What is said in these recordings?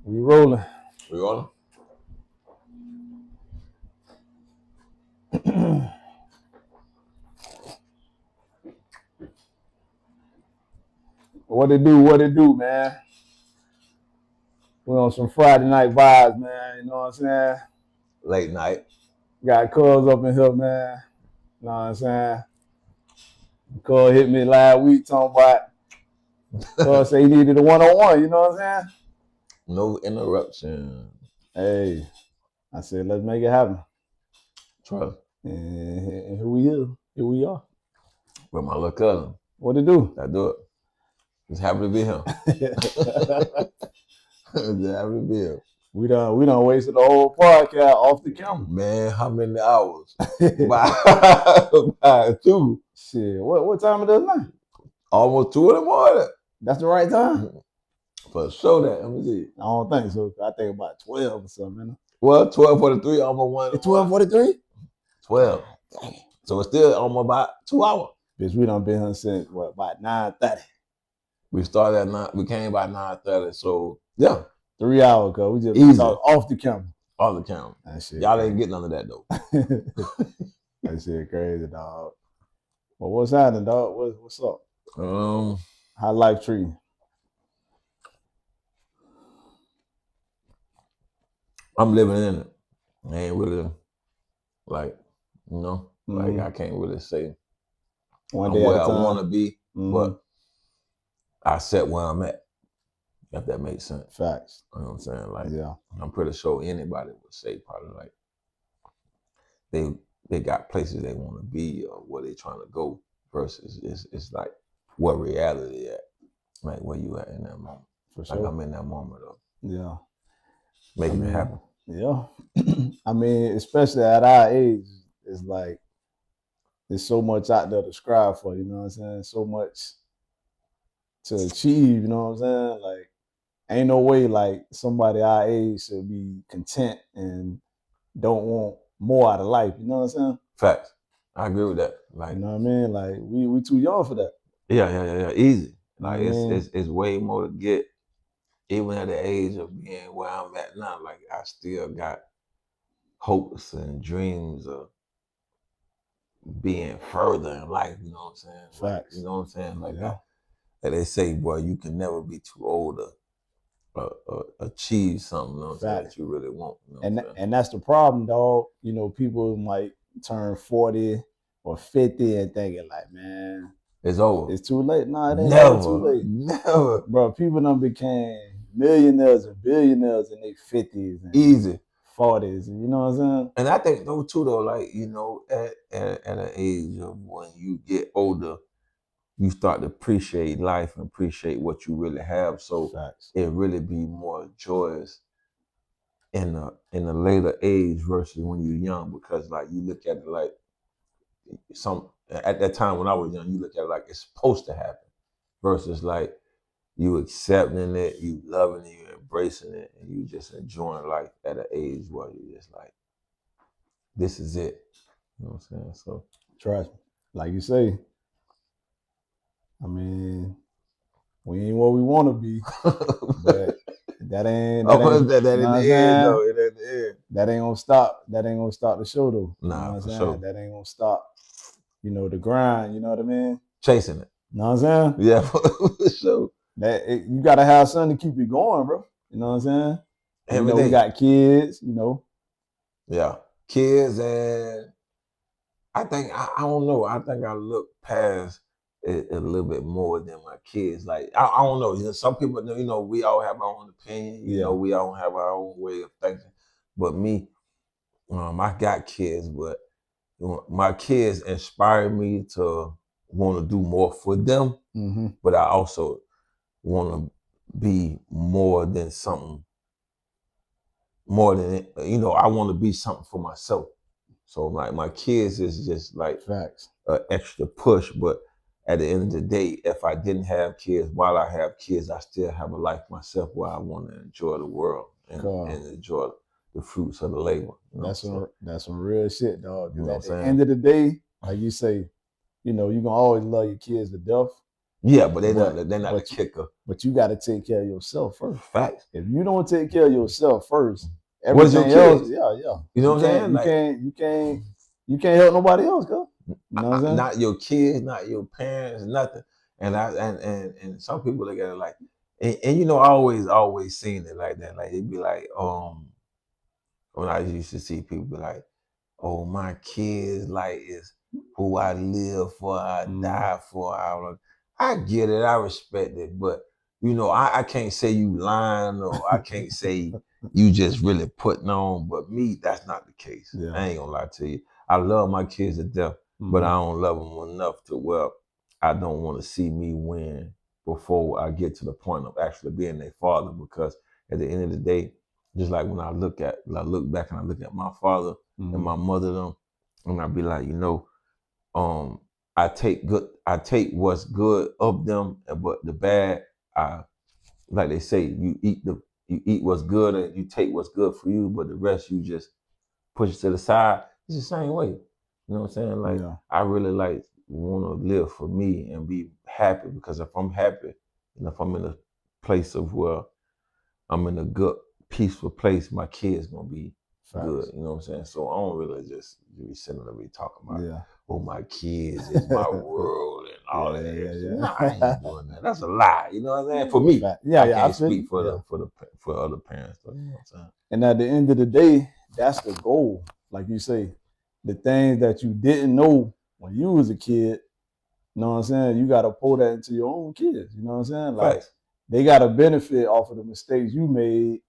We rolling. We rolling? What it do? What it do, man? We on some Friday night vibes, man. You know what I'm saying? Late night. Got Cuz up in here, man. You know what I'm saying? Cuz hit me last week talking about Cuz say he needed a one-on-one, you know what I'm saying? No interruption. Hey, I said, let's make it happen. Trust. And here we are. Here we are. With my little cousin. What it do? I do it. Just happy to be here. Just happy to be here. We done wasted the whole podcast off the camera. Man, how many hours? by 2. Shit, what time it is now? Almost 2 in the morning. That's the right time? For sure that. Let me see. I don't think so. I think about 12 or something. Well, 12:43, almost 1. It's 12:43? 12. So it's still almost about 2 hours. Bitch, we done been here since about 9:30. We started at 9. We came by 9:30. So yeah. 3 hours ago. We just talked off the camera. Off the camera. That shit Y'all crazy. ain't getting none of that though. That shit crazy, dog. Well, what's happening, dog? What's up? How life treating? I'm living in it. I ain't really like, like I can't really say one day where at a time. I want to be, but I set where I'm at. If that makes sense. Facts. You know what I'm saying? Like, yeah. I'm pretty sure anybody would say probably like they got places they want to be or where they trying to go versus it's like what reality at, like where you at in that moment. For sure. Like I'm in that moment of making it happen. Yeah. I mean, especially at our age, it's like there's so much out there to strive for, you know what I'm saying? So much to achieve, you know what I'm saying? Like, ain't no way like somebody our age should be content and don't want more out of life, you know what I'm saying? Facts. I agree with that. Like, you know what I mean? Like we too young for that. Yeah. Easy. Like it's way more to get. Even at the age of being where I'm at now, like I still got hopes and dreams of being further in life, you know what I'm saying? Facts. Like, you know what I'm saying? Like they say, boy, you can never be too old to achieve something, you know what I'm saying, that you really want. You know and that's the problem, dog. You know, people might turn 40 or 50 and thinking like, man, it's over. It's too late. Nah, it ain't never too late. Never. Bro, people done became millionaires and billionaires in their 50s and easy 40s. You know what I'm saying? And I think though too though, like, at an age of when you get older, you start to appreciate life and appreciate what you really have. So it really be more joyous in a later age versus when you're young, because like you look at it like at that time when I was young, you look at it like it's supposed to happen versus like you accepting it, you loving it, you embracing it, and you just enjoying life at an age where you're just like, this is it. You know what I'm saying? So trust me. Like you say, I mean, we ain't what we want to be, but that ain't that in the end though. It ain't the end. That ain't gonna stop. That ain't gonna stop the show though. Nah, you know what I'm saying? Sure. That ain't gonna stop. You know, the grind. You know what I mean? Chasing it. You know what I'm saying? Yeah, for sure. You gotta have something to keep you going, bro. You know what I'm saying? Every day. We got kids. You know. Yeah, kids, and I think I don't know. I think I look past it a little bit more than my kids. Like I don't know. You know, some people, we all have our own opinion. You know, we all have our own way of thinking. But me, I got kids, but my kids inspire me to want to do more for them. Mm-hmm. But I also want to be more than something. More than I want to be something for myself. So like my kids is just like facts, an extra push. But at the end of the day, if I didn't have kids, while I have kids, I still have a life myself where I want to enjoy the world and enjoy the fruits of the labor. That's some real shit, dog. You know at the end of the day, like you say, you're gonna always love your kids to death. Yeah, but they're But not the but kicker. but you got to take care of yourself first. Facts. If you don't take care of yourself first, What's your everything else, kids? yeah. You know what I'm saying? Like, You can't help nobody else, girl. You know what I'm saying? not your kids, not your parents, nothing. And some people look at it like, and you know, I always seen it like that. Like it'd be like, when I used to see people be like, oh, my kids like is who I live for, I die for. I get it, I respect it, but you know, I can't say you lying or I can't say you just really putting on. But me, that's not the case. Yeah. I ain't gonna lie to you. I love my kids to death, but I don't love them enough to where I don't want to see me win before I get to the point of actually being their father. Because at the end of the day, just like when I look back and I look at my father and my mother them, and I be like, you know, I take what's good of them, but the bad, I like they say, you eat what's good and you take what's good for you, but the rest you just push it to the side. It's the same way. You know what I'm saying? Like I really like want to live for me and be happy, because if I'm happy and if I'm in a place of where I'm in a good, peaceful place, my kids gonna be good. You know what I'm saying? So I don't really just be sitting there be talking about, oh, my kids is my world and all that. Yeah. Nah, I ain't doing that. That's a lie. You know what I'm saying? For me, I can't speak for other parents. Though, you know what I'm saying? And at the end of the day, that's the goal. Like you say, the things that you didn't know when you was a kid, you know what I'm saying? You got to pull that into your own kids. You know what I'm saying? Like they got to benefit off of the mistakes you made,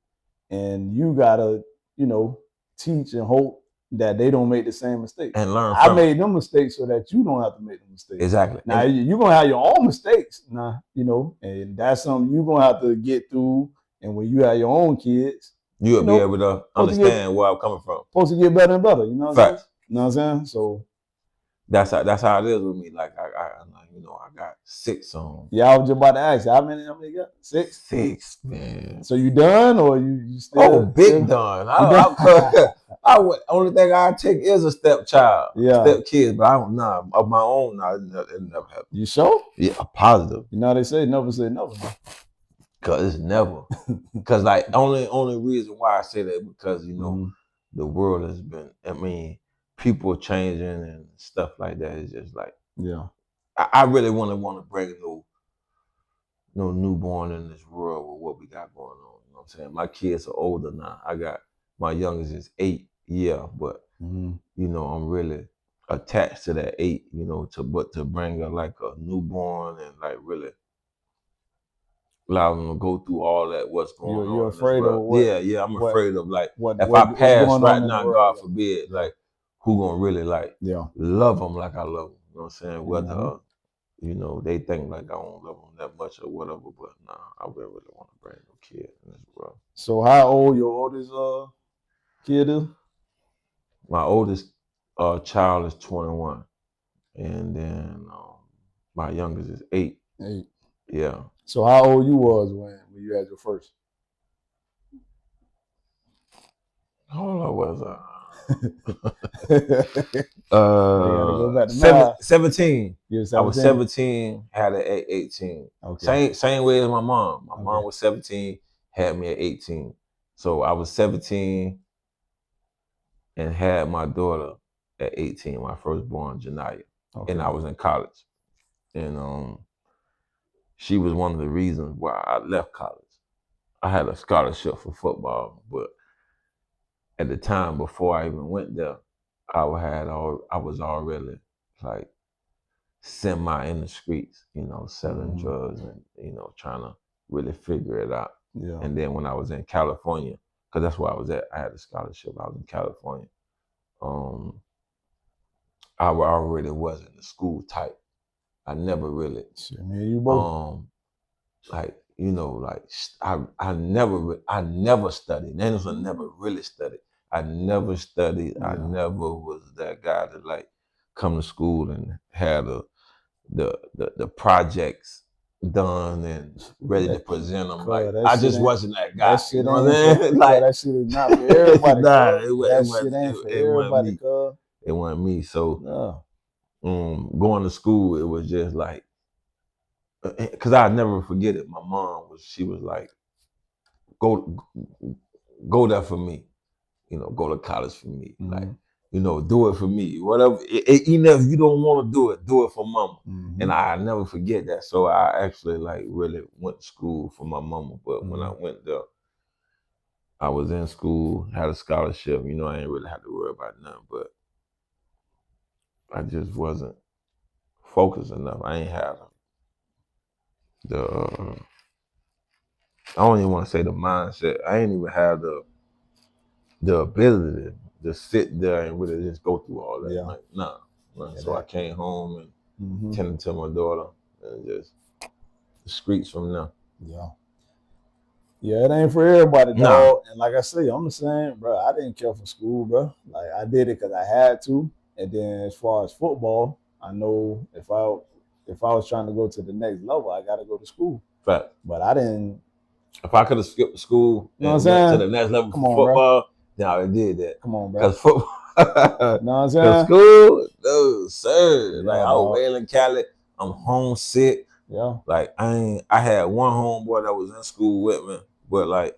and you got to, you know, teach and hope that they don't make the same mistakes. And learn I from made them mistakes so that you don't have to make the mistakes. Exactly. Now you're gonna have your own mistakes. Now, you know, and that's something you're gonna have to get through. And when you have your own kids, you'll be able to understand where I'm coming from. Supposed to get better and better, you know what I'm saying? You know what I'm saying? So that's how it is with me. Like I you know, I got 6 on. Yeah, I was just about to ask you, how many you got? 6? 6, man. So you done or you still? Oh, big done. Only thing I take is a stepchild, step kids, but I don't know of my own. It never happened. You sure? Yeah, positive. You know they say never say never. Cause it's never. Cause like only reason why I say that, because you know the world has been. I mean, people changing and stuff like that. It's just like I really want to bring no newborn in this world with what we got going on. You know what I'm saying? My kids are older now. I got my youngest is 8, but you know, I'm really attached to that 8, you know, to bring like a newborn and like really allow them to go through all that what's going on. You're afraid of what? Yeah, I'm afraid of like if I pass right now, God forbid, like who gonna really like love them like I love them? You know what I'm saying? Whether you know, they think like I don't love them that much or whatever, but nah, I really want to bring no kid in this world. So how old your oldest kid is? My oldest child is 21, and then my youngest is 8. 8. Yeah. So how old you was when you had your first? How old was I? Go back to 17. You were 17? I was 17, had it at 18. Okay. Same way as my mom. My mom was 17, had me at 18. So I was 17 and had my daughter at 18, my firstborn, Janaya. And I was in college. And she was one of the reasons why I left college. I had a scholarship for football, but at the time before I even went there, I was already like semi in the streets, you know, selling drugs and, you know, trying to really figure it out. Yeah. And then when I was in California, because that's where I was at, I had a scholarship. I was in California. I already wasn't the school type. I never really. Me and you both. Like, you know, like I never studied. Nanners I never really studied. I never studied. I never was that guy that like come to school and had the projects done and ready to present them. Like I just wasn't that guy. That shit you know what I'm saying? Like that shit is not for everybody. Nah, that shit ain't for everybody. It wasn't me. So going to school, it was just like because I never forget it. My mom she was like, go go there for me, go to college for me, like, do it for me, whatever. Even if you don't want to do it for mama. And I never forget that. So I actually like really went to school for my mama. But when I went there, I was in school, had a scholarship. I ain't really had to worry about nothing. But I just wasn't focused enough. I ain't have the. I don't even want to say the mindset. I ain't even have the ability to just sit there and really just go through all that. Yeah. Like, nah. Yeah, So I came home and tended to my daughter and just the streets from there. Yeah. Yeah, it ain't for everybody, Nah. dog. And like I say, I'm the same, bro. I didn't care for school, bro. Like I did it because I had to. And then as far as football, I know if I was trying to go to the next level, I got to go to school. Fact. But I didn't. If I could have skipped school You know what I'm and went to saying? the next level Come for on, bro. football, then I would have did that. Come on, bro. Cause football, You know what I'm cause saying? school, no sir. Yeah, Like I was dog. wailing Cali, I'm homesick. Yeah. Like I had one homeboy that was in school with me, but like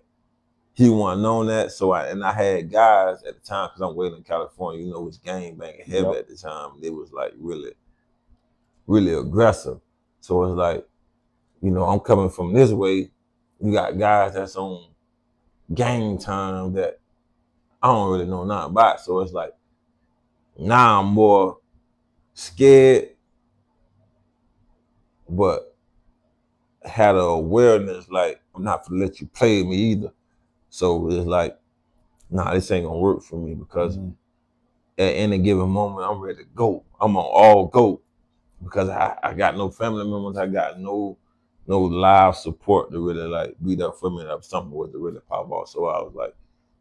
he wasn't known that. So I had guys at the time because I'm waiting in California. It was gang banging heavy Yep. at the time. It was like really, really aggressive. So it's like, I'm coming from this way. You got guys that's on gang time that I don't really know nothing about. So it's like now I'm more scared, but had a awareness like I'm not gonna let you play me either. So it's like, nah, this ain't gonna work for me because at any given moment I'm ready to go. I'm on all go because I got no family members. I got no live support to really like be there for me. That something was to really pop off. So I was like,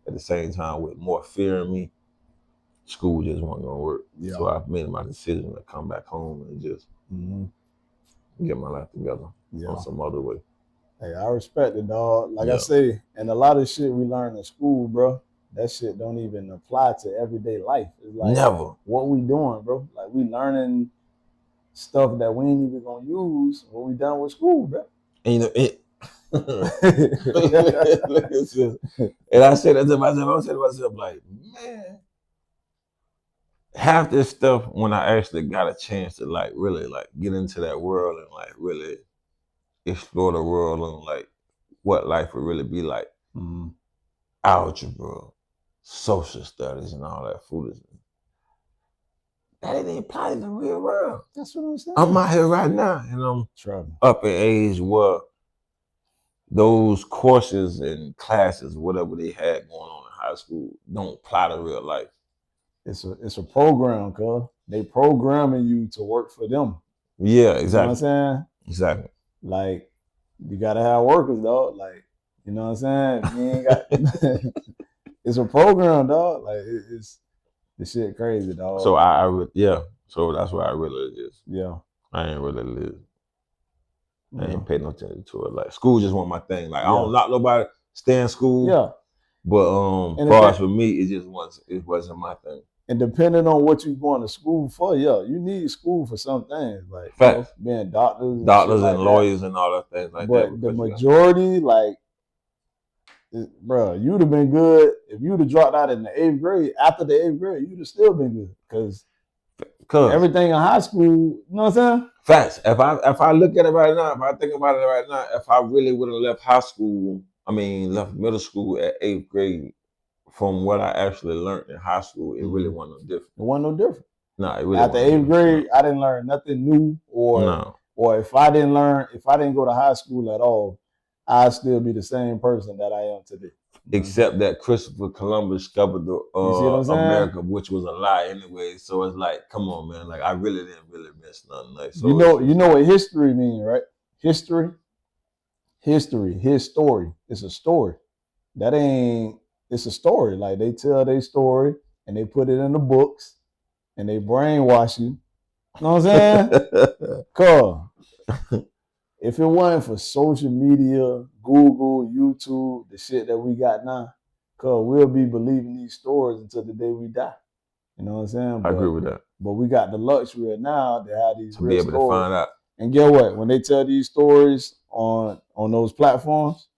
at the same time, with more fear in me, school just wasn't gonna work. Yeah. So I made my decision to come back home and just get my life together on some other way. Hey, I respect it, dog. Like I say, and a lot of shit we learn in school, bro, that shit don't even apply to everyday life. It's like Never. What we doing, bro? Like we learning stuff that we ain't even gonna use when we done with school, bro. And it. And I said that to myself, like, man, half this stuff when I actually got a chance to like really like get into that world and like really explore the world and like what life would really be like. Algebra, social studies, and all that foolishness. That ain't apply in the real world. That's what I'm saying. I'm out here right now, and I'm up in age where those courses and classes, whatever they had going on in high school, don't apply to real life. It's a program, cuz they programming you to work for them. Yeah, exactly. You know what I'm saying? Exactly. Like you gotta have workers, dog. Like you know what I'm saying? You ain't got. It's a program, dog. Like it's this shit crazy, dog. So So that's why I really is. Yeah. I ain't really live. I ain't pay no attention to it. Like school just wasn't my thing. Like I don't knock nobody stay in school. Yeah. But as far as for me, it wasn't my thing. And depending on what you're going to school for, you need school for some things, like being doctors and lawyers and all that things like that. But the majority, like, bro, you'd have been good if you'd have dropped out in the 8th grade. After the 8th grade, you'd have still been good because everything in high school, you know what I'm saying? Facts. If I look at it right now, if I think about it right now, if I really would have left left middle school at 8th grade, from what I actually learned in high school, it really wasn't no different. It wasn't no different. No, it really after 8th grade, I didn't learn nothing new, or if I didn't go to high school at all, I'd still be the same person that I am today. Except that Christopher Columbus discovered America, which was a lie anyway. So it's like, come on, man. Like I really didn't miss nothing. Like, so you know what history means, right? History, his story. It's a story. It's a story. Like they tell their story and they put it in the books and they brainwash you. You know what I'm saying? Cause if it wasn't for social media, Google, YouTube, the shit that we got now, cause we'll be believing these stories until the day we die. You know what I'm saying? I agree with that. But we got the luxury now to have these to be able to find out. And get what? When they tell these stories on those platforms,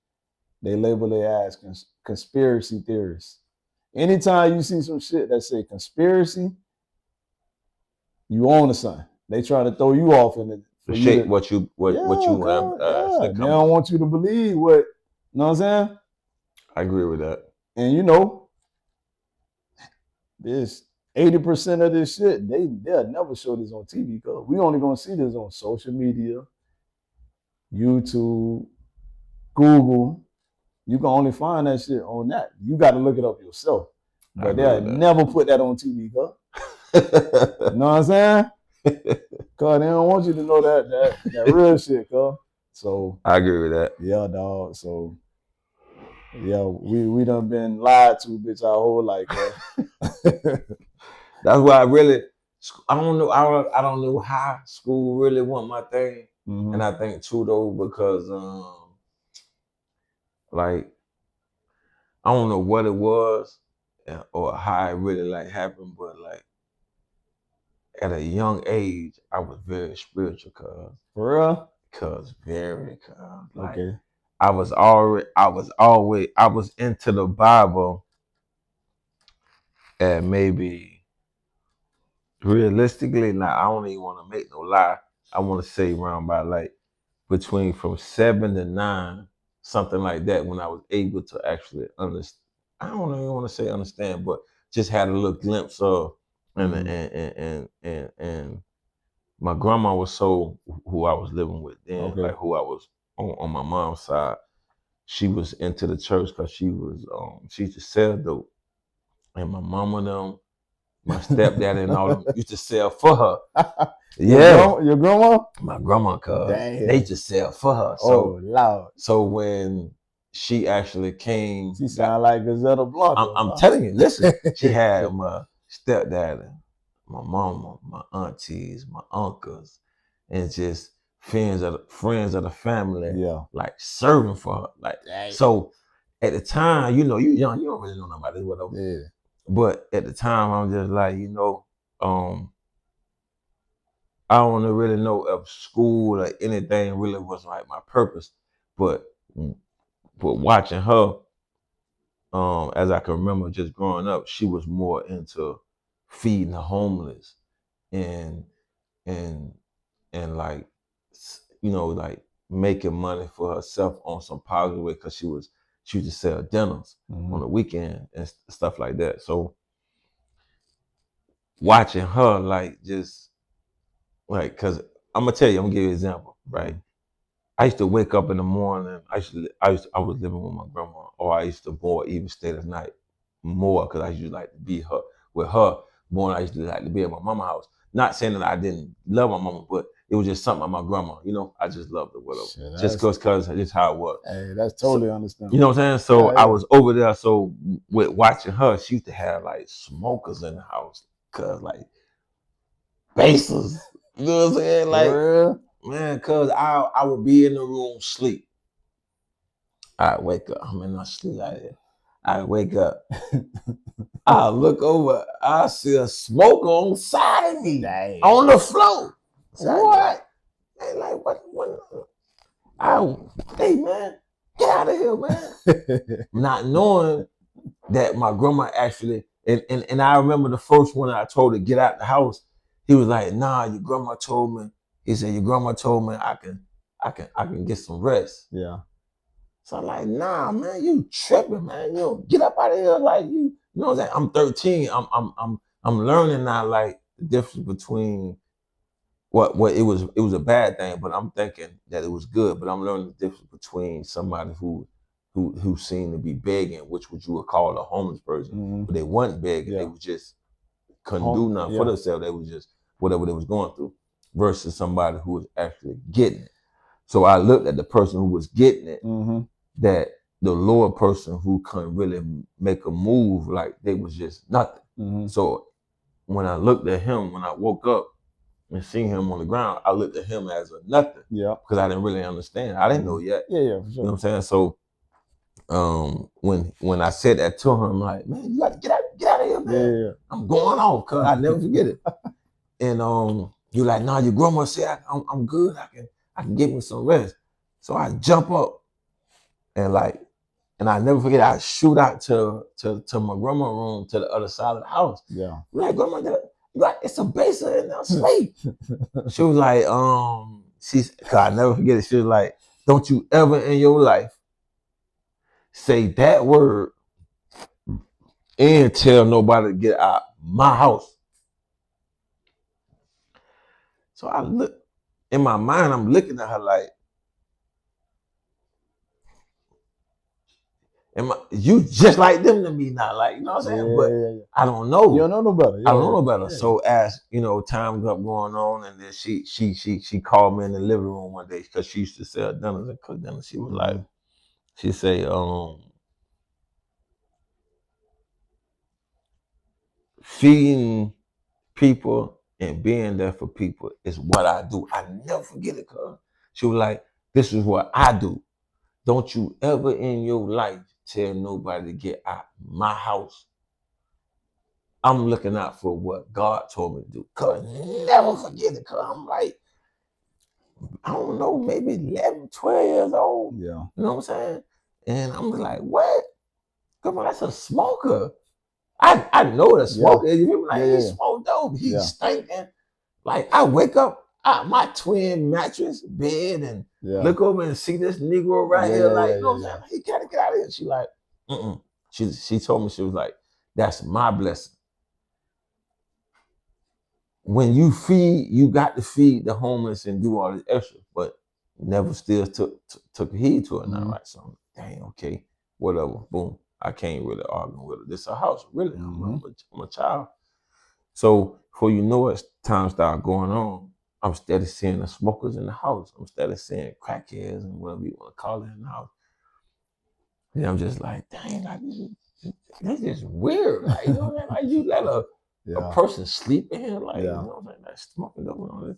they label their ass conspiracy theorists. Anytime you see some shit that say conspiracy, you own to something. They try to throw you off in it To for you shape to, what you yeah, actually yeah. They come don't up. want you to believe what, you know what I'm saying? I agree with that. And you know, this 80% of this shit, they'll never show this on TV because we only gonna see this on social media, YouTube, Google. You can only find that shit on that. You got to look it up yourself. I But agree they'll with never put that on TV, cuz. that. You know what I'm saying? Cause they don't want you to know that real shit, cuz. So I agree with that. yeah, dog. So yeah, we done been lied to, bitch, our whole life, cuz. That's why I don't know. I don't know how school really want my thing, and I think too though because like I don't know what it was or how it really like happened, but like at a young age, I was very spiritual, For real? like Okay. I was into the Bible and maybe realistically, now I don't even want to make no lie. I want to say around by like between from 7 to 9, something like that, when I was able to actually understand. I don't even want to say understand, but just had a little glimpse of and my grandma was so who I was living with then, Okay. like who I was on my mom's side. She was into the church because she used to sell dope, and my mama them, my stepdad and all them used to sell for her. Yeah, Your grandma? my grandma, cuz they Damn. used to sell for her. Oh, loud. So when she actually came, She sound like Gazetta Blanca. I'm Huh? telling you, listen, she had my stepdad, and my mama, my aunties, my uncles, and just friends of the family, Yeah. like serving for her. Like Dang. so at the time, you know, you young, you don't really know nobody, whatever. Yeah. But at the time I'm just like, I don't really know if school or anything really was like my purpose. But watching her, as I can remember just growing up, she was more into feeding the homeless and and and like like making money for herself on some positive way because she used to sell dinners on the weekend and stuff like that. So watching her like just like because I'm gonna tell you, I'm gonna give you an example, right? I used to wake up in the morning. I was living with my grandma, or I used to more even stay the night more because I used to like to be her with her more than I used to like to be at my mama's house. Not saying that I didn't love my mama, but it was just something about my grandma. You know, I just loved her, whatever. Shit, Just cause just how it was. hey, that's So, totally you understandable. know what I'm saying? So Yeah, I yeah. was over there. So with watching her, she used to have like smokers in the house, cause like bases. You know what I'm saying? Like For man, cause I would be in the room sleep. I wake up. I'm in my sleep like that. I wake up. real? I look over. I see a smoke on the side of me Dang. on the floor. So I What? like what? I hey man, get out of here, man. Not knowing that my grandma actually and I remember the first one I told her get out the house. He was like, nah, your grandma told me. He said, your grandma told me I can get some rest. Yeah. So I'm like, nah, man, you tripping, man. You know, get up out of here. Like you know that I'm 13. I'm learning now like the difference between what it was a bad thing, but I'm thinking that it was good. But I'm learning the difference between somebody who seemed to be begging, which you would call a homeless person, but they wasn't begging, they Yeah. was just couldn't do nothing for themselves. They was just whatever they was going through, versus somebody who was actually getting it. So I looked at the person who was getting it, that the lower person who couldn't really make a move, like they was just nothing. So when I looked at him, when I woke up and seen him on the ground, I looked at him as a nothing. Yeah. Because I didn't really understand. I didn't know yet. Yeah, yeah, for You know sure. what I'm saying? So when I said that to him, I'm like, man, you got to get out of here, man. Yeah. I'm going off because I never forget it. And You like, nah, your grandma said I'm good. I can give me some rest. So I jump up and like, and I never forget. I shoot out to my grandma room to the other side of the house. Yeah. Like, grandma, it's a basin in there, sleep. She was like, cause I never forget it. She was like, don't you ever in your life say that word and tell nobody to get out my house. So I look in my mind, I'm looking at her like, you just like them to me now, like, you know what I'm saying? But Yeah. I don't You know. don't know no better. I don't know no Yeah. better. Yeah. So as time got going on, and then she called me in the living room one day because she used to sell dinners and cook dinners. She was like, she say, feeding people and being there for people is what I do. I never forget it, cuz. She was like, this is what I do. Don't you ever in your life tell nobody to get out my house. I'm looking out for what God told me to do. Cuz never forget it, cuz. I'm like, I don't know, maybe 11, 12 years old. Yeah. You know what I'm saying? And I'm like, what? Come on, that's a smoker. I know what a Yeah. smoker is. People like, he Yeah. smoked dope. He's Yeah. stinking. Like, I wake up out my twin mattress bed and Yeah. look over and see this Negro right Yeah. here. Yeah. Like, Yeah. you know Yeah. what I'm Yeah. saying? He gotta get out of here. She like, mm-mm. She told me, she was like, that's my blessing. When you feed, you got to feed the homeless and do all this extra, but never still took heed to it now, Mm-hmm. right? So I'm like, dang, okay, whatever, boom. I can't really argue with it. This is a house, really. Mm-hmm. I'm a child. So before you know it, time started going on. I'm steady seeing the smokers in the house. I'm steady seeing crackheads and whatever you want to call it in the house. And I'm just like, dang, like, this is weird. Like, you know what I'm saying? Like, you let a Yeah. person sleep in here, like, you Yeah. know what I'm saying? Like, smoking dope and all this.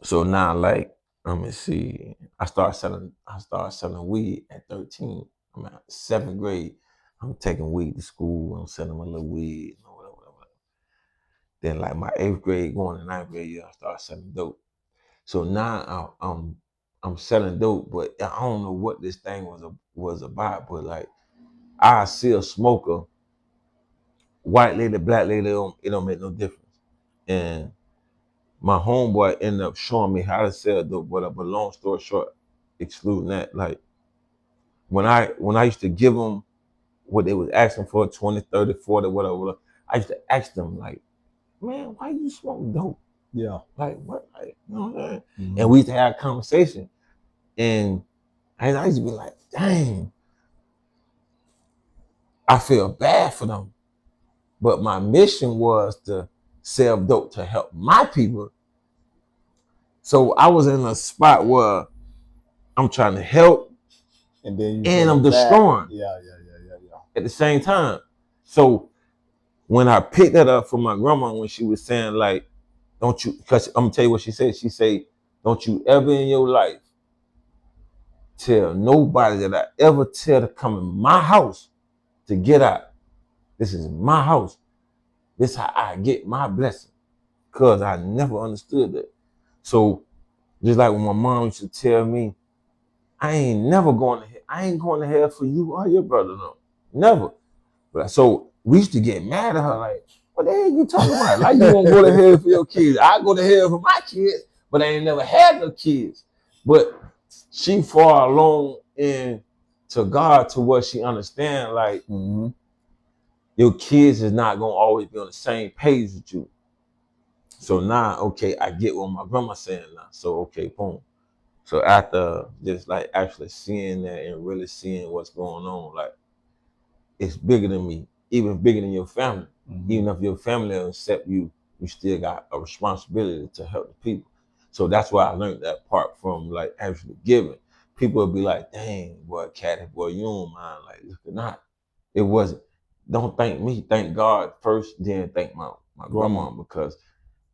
So now, like, let me see. I started selling weed at 13. I'm at 7th grade. I'm taking weed to school. I'm selling my little weed, whatever, whatever. Then, like, my 8th grade, going to 9th grade year, I started selling dope. So now I'm selling dope, but I don't know what this thing was about. But like, I see a smoker, white lady, black lady, it don't make no difference. And my homeboy ended up showing me how to sell dope. But long story short, excluding that, like, when I used to give them what they was asking for, 20, 30, 40, whatever, I used to ask them like, man, why you smoke dope? Yeah. Like, what? Like, you know what I'm saying? Mm-hmm. And we used to have a conversation. And I used to be like, dang, I feel bad for them. But my mission was to sell dope to help my people. So I was in a spot where I'm trying to help And then you and I'm feeling bad. destroying Yeah. at the same time. So when I picked that up from my grandma, when she was saying like, don't you, because I'm gonna tell you what she said. She said, don't you ever in your life tell nobody that I ever tell to come in my house to get out. This is my house. This is how I get my blessing. Cause I never understood that. So just like when my mom used to tell me, I ain't going to hell for you or your brother, no. Never. But so we used to get mad at her, like, what the hell you talking about? Like, you won't go to hell for your kids. I go to hell for my kids, but I ain't never had no kids. But she far along in to God to what she understand, like, Mm-hmm. your kids is not gonna always be on the same page with you. So now, okay, I get what my grandma's saying now. So okay, boom. So after just like actually seeing that and really seeing what's going on, like, it's bigger than me, even bigger than your family. Mm-hmm. Even if your family will accept you, you still got a responsibility to help the people. So that's why I learned that part from like actually giving. People would be like, dang, boy, Caddy, boy, you don't mind. Like, look or not. It wasn't. Don't thank me. Thank God first, then thank my Grandma. grandma, because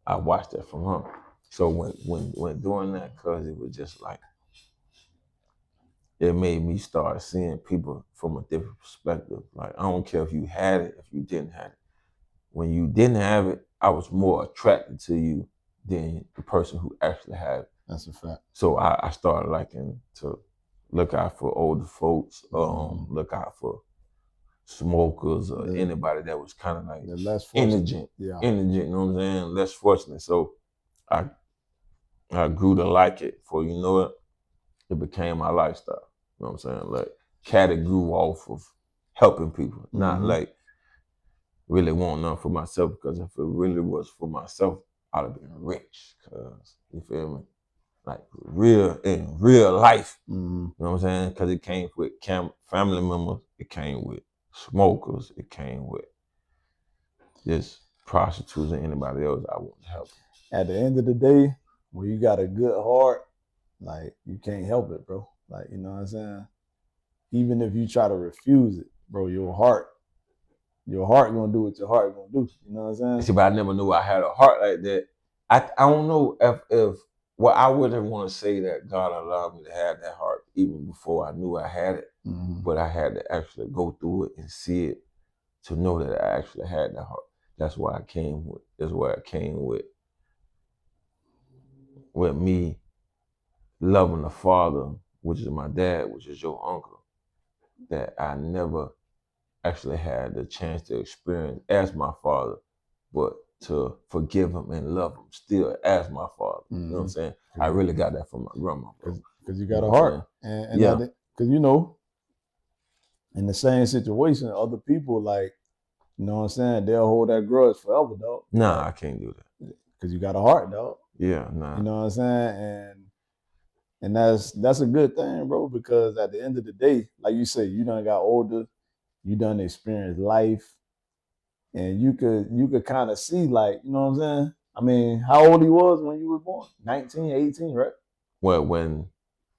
I watched that from her. So when doing that, cause it was just like, it made me start seeing people from a different perspective. Like, I don't care if you had it, if you didn't have it. when you didn't have it, I was more attracted to you than the person who actually had it. That's a fact. So I started liking to look out for older folks, look out for smokers or anybody that was kind of like less indigent. Yeah. Indigent, you know what I'm saying? Less fortunate. So I grew to like it. For you know it became my lifestyle. You know what I'm saying? Like Caddy grew off of helping people, not like really want nothing for myself, because if it really was for myself, I'd have been rich. Cause you feel me? Like in real life. You know what I'm saying? Because it came with family members, it came with smokers, it came with just prostitutes and anybody else I want to help. At the end of the day, when you got a good heart, like you can't help it, bro. Like, you know what I'm saying? Even if you try to refuse it, bro, your heart gonna do what your heart gonna do. You know what I'm saying? See, but I never knew I had a heart like that. I don't know if well, I wouldn't want to say that God allowed me to have that heart even before I knew I had it. But I had to actually go through it and see it to know that I actually had that heart. That's why I came with. That's where I came with me loving the Father, which is my dad, which is your uncle, that I never actually had the chance to experience as my father, but to forgive him and love him still as my father. You know what I'm saying? I really got that from my grandma, bro. Because you got a heart. And yeah. Because, you know, in the same situation, other people, like, you know what I'm saying, they'll hold that grudge forever, dog. Nah, like, I can't do that. Because you got a heart, dog. Yeah, nah. You know what I'm saying? And that's a good thing, bro, because at the end of the day, like you say, you done got older, you done experienced life, and you could kind of see, like, you know what I'm saying? I mean, how old he was when you was born? 19, 18, right? Well, when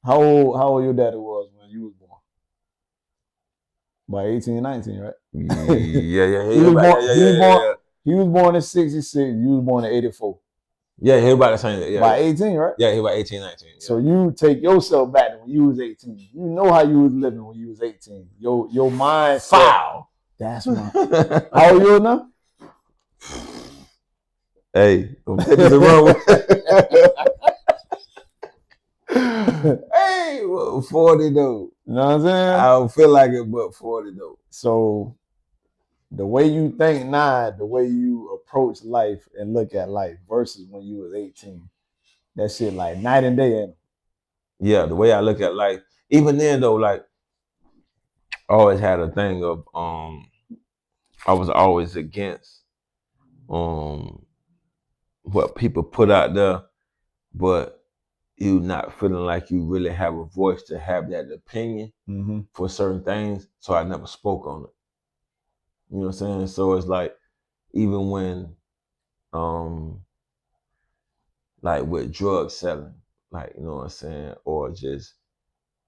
how old your daddy was when you was born? By 18, 19, right? Yeah. He was born in 66, you was born in 84. Yeah, he about the same. Yeah, by 18, right? Yeah, he about 18, 19. Yeah. So you take yourself back to when you was 18. You know how you was living when you was 18. Your mindset. Foul. That's my. How old you now? Hey, don't take it the wrong way. Hey, 40 though. You know what I'm saying? I don't feel like it, but 40 though. So the way you think now, the way you approach life and look at life versus when you was 18, that shit like night and day. Yeah, the way I look at life. Even then though, like, I always had a thing of I was always against what people put out there, but you not feeling like you really have a voice to have that opinion for certain things. So I never spoke on it. You know what I'm saying? So it's like, even when like with drug selling, like, you know what I'm saying, or just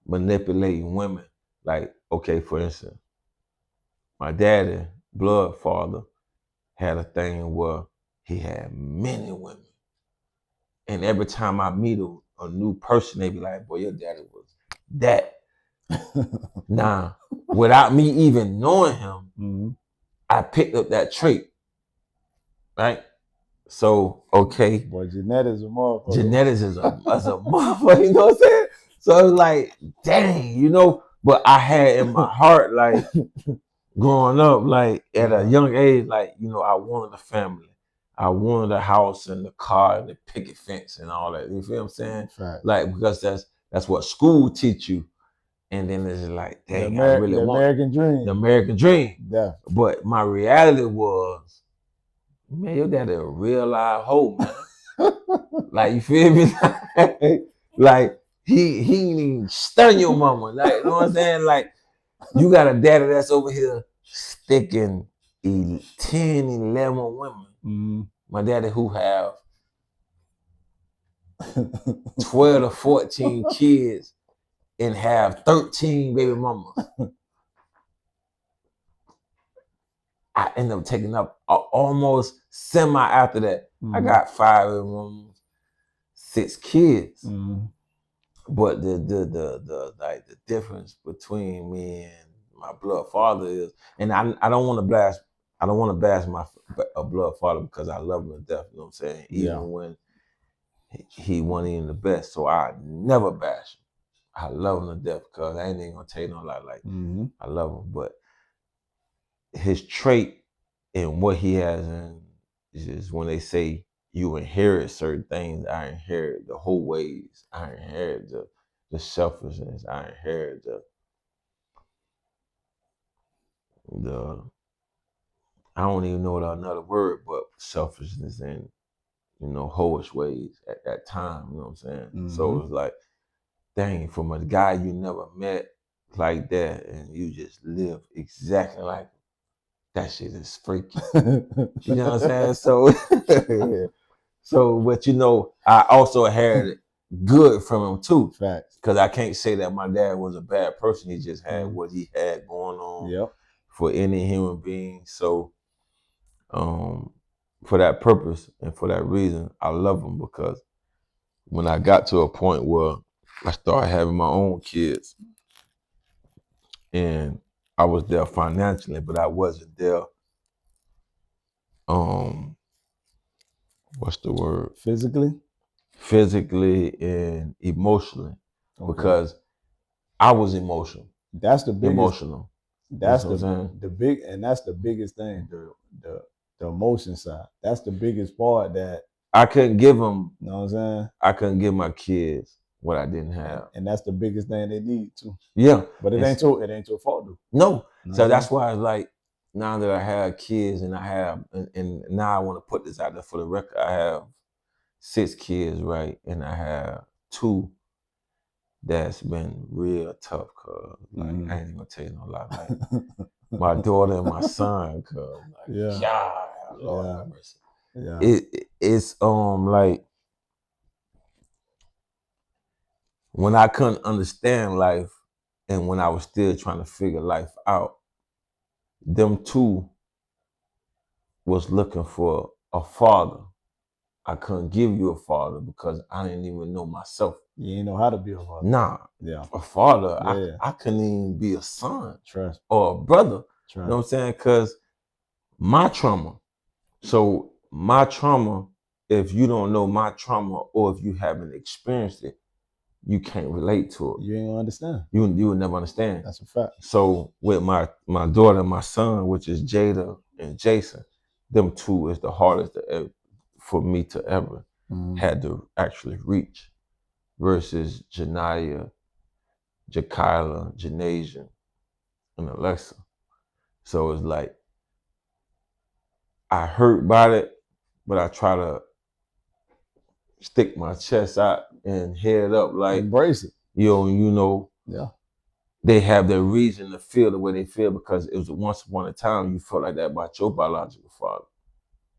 manipulating women. Like, okay, for instance, my daddy, blood father, had a thing where he had many women. And every time I meet a new person, they be like, boy, your daddy was that. Now, without me even knowing him, I picked up that trait. Right? So, okay. Boy, genetics is a motherfucker. Genetics is a motherfucker, you know what I'm saying? So it's like, dang, you know, but I had in my heart, like, growing up, like, at a young age, like, you know, I wanted a family. I wanted a house and the car and the picket fence and all that. You feel what I'm saying? Right. Like, because that's what school teach you. And then it's like, dang, I really want American dream. The American dream. Yeah. But my reality was, man, your daddy a real live hoe, man. Like, you feel me? Like, he ain't even stun your mama. Like, you know what I'm saying? Like, you got a daddy that's over here sticking 10, 11 women. My daddy who have 12 to 14 kids and have 13 baby mamas. I end up taking up almost semi after that. I got 5 baby mamas, 6 kids. But the like the difference between me and my blood father is, and I don't want to blast I don't want to bash my blood father because I love him to death. You know what I'm saying? Yeah. Even when he wasn't even the best, so I never bash him. I love him to death because I ain't even gonna tell you no lie. Like I love him, but his trait and what he has in is when they say you inherit certain things. I inherit the whole ways. I inherit the selfishness. I inherit the I don't even know another word, but selfishness and hoish ways at that time. You know what I'm saying? So it's like, dang, from a guy you never met like that, and you just live exactly like him, that shit is freaky. You know what I'm saying? So, but I also had it good from him too. Facts. Because I can't say that my dad was a bad person. He just had what he had going on for any human being. So, for that purpose and for that reason, I love him because when I got to a point where I started having my own kids and I was there financially, but I wasn't there what's the word? Physically and emotionally. Because I was emotional. That's the biggest emotional. That's that's the biggest thing, the emotion side. That's the biggest part that I couldn't give them. You know what I'm saying? I couldn't give my kids what I didn't have, and that's the biggest thing they need too. Yeah, but it ain't your fault though. No, so that's why it's like now that I have kids and I have, and now I want to put this out there for the record. I have 6 kids, right, and I have 2 that's been real tough. Cause like I ain't even gonna tell you no lie. Like my daughter and my son. Cause like God, Lord have mercy. It's like when I couldn't understand life and when I was still trying to figure life out, them 2 was looking for a father. I couldn't give you a father because I didn't even know myself. You didn't know how to be a father. Nah. A father, I couldn't even be a son. Trust. Or a brother. Trust. You know what I'm saying? Because my trauma. So my trauma, if you don't know my trauma or if you haven't experienced it, you can't relate to it. You ain't gonna understand. You will never understand. That's a fact. So with my daughter and my son, which is Jada and Jason, them 2 is the hardest for me to ever had to actually reach, versus Janaya, Jakila, Janasia, and Alexa. So it's like I hurt by it, but I try to stick my chest out and head up, like embrace it. Yeah. They have their reason to feel the way they feel because it was once upon a time you felt like that about your biological father.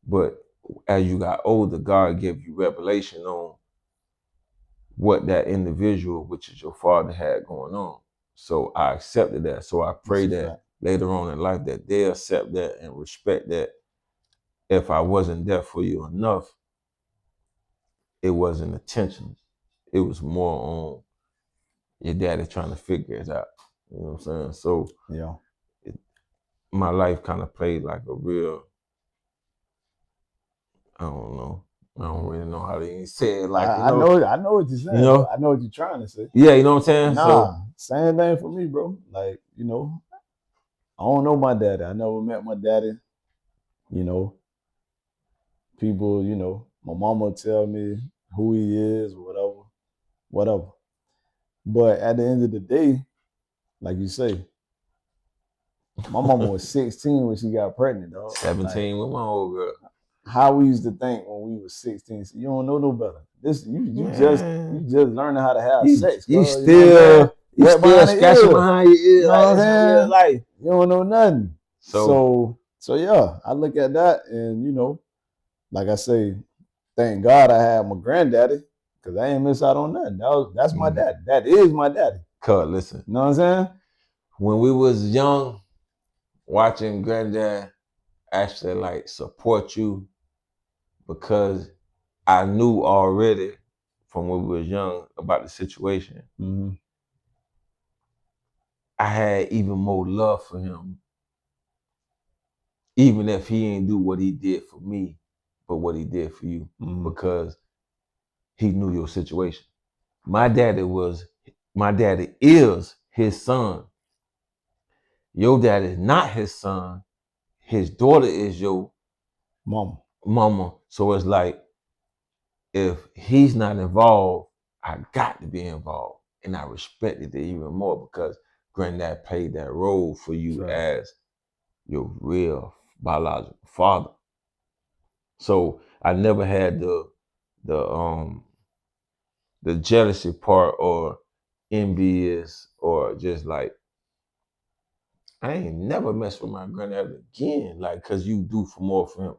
But as you got older, God gave you revelation on what that individual, which is your father, had going on. So I accepted that. So I pray that later on in life that they accept that and respect that. If I wasn't there for you enough, it wasn't intentional. It was more on your daddy trying to figure it out. You know what I'm saying? So my life kind of played like a real, I don't know. I don't really know how to even say it. Like I know what you're saying. Bro. I know what you're trying to say. Yeah, you know what I'm saying? Nah, same thing for me, bro. Like, I don't know my daddy. I never met my daddy. People, my mama tell me who he is or whatever. But at the end of the day, like you say, my mama was 16 when she got pregnant, dog. 17 with my old girl. How we used to think when we was 16. So you don't know no better. You just learning how to have sex. You still scratching behind your ear. You know what I'm saying? Like, you don't know nothing. So yeah, I look at that and like I say, thank God I had my granddaddy because I ain't miss out on nothing. That's my daddy. That is my daddy. Cuz, listen. You know what I'm saying? When we was young, watching granddad actually like support you, because I knew already from when we was young about the situation. I had even more love for him even if he ain't do what he did for me, but what he did for you, because he knew your situation. My daddy is his son. Your dad is not his son. His daughter is your mama. So it's like, if he's not involved, I got to be involved. And I respected it even more because granddad played that role for you as your real biological father. So I never had the jealousy part or envious or just like, I ain't never messed with my granddad again, like, cause you do for more for him.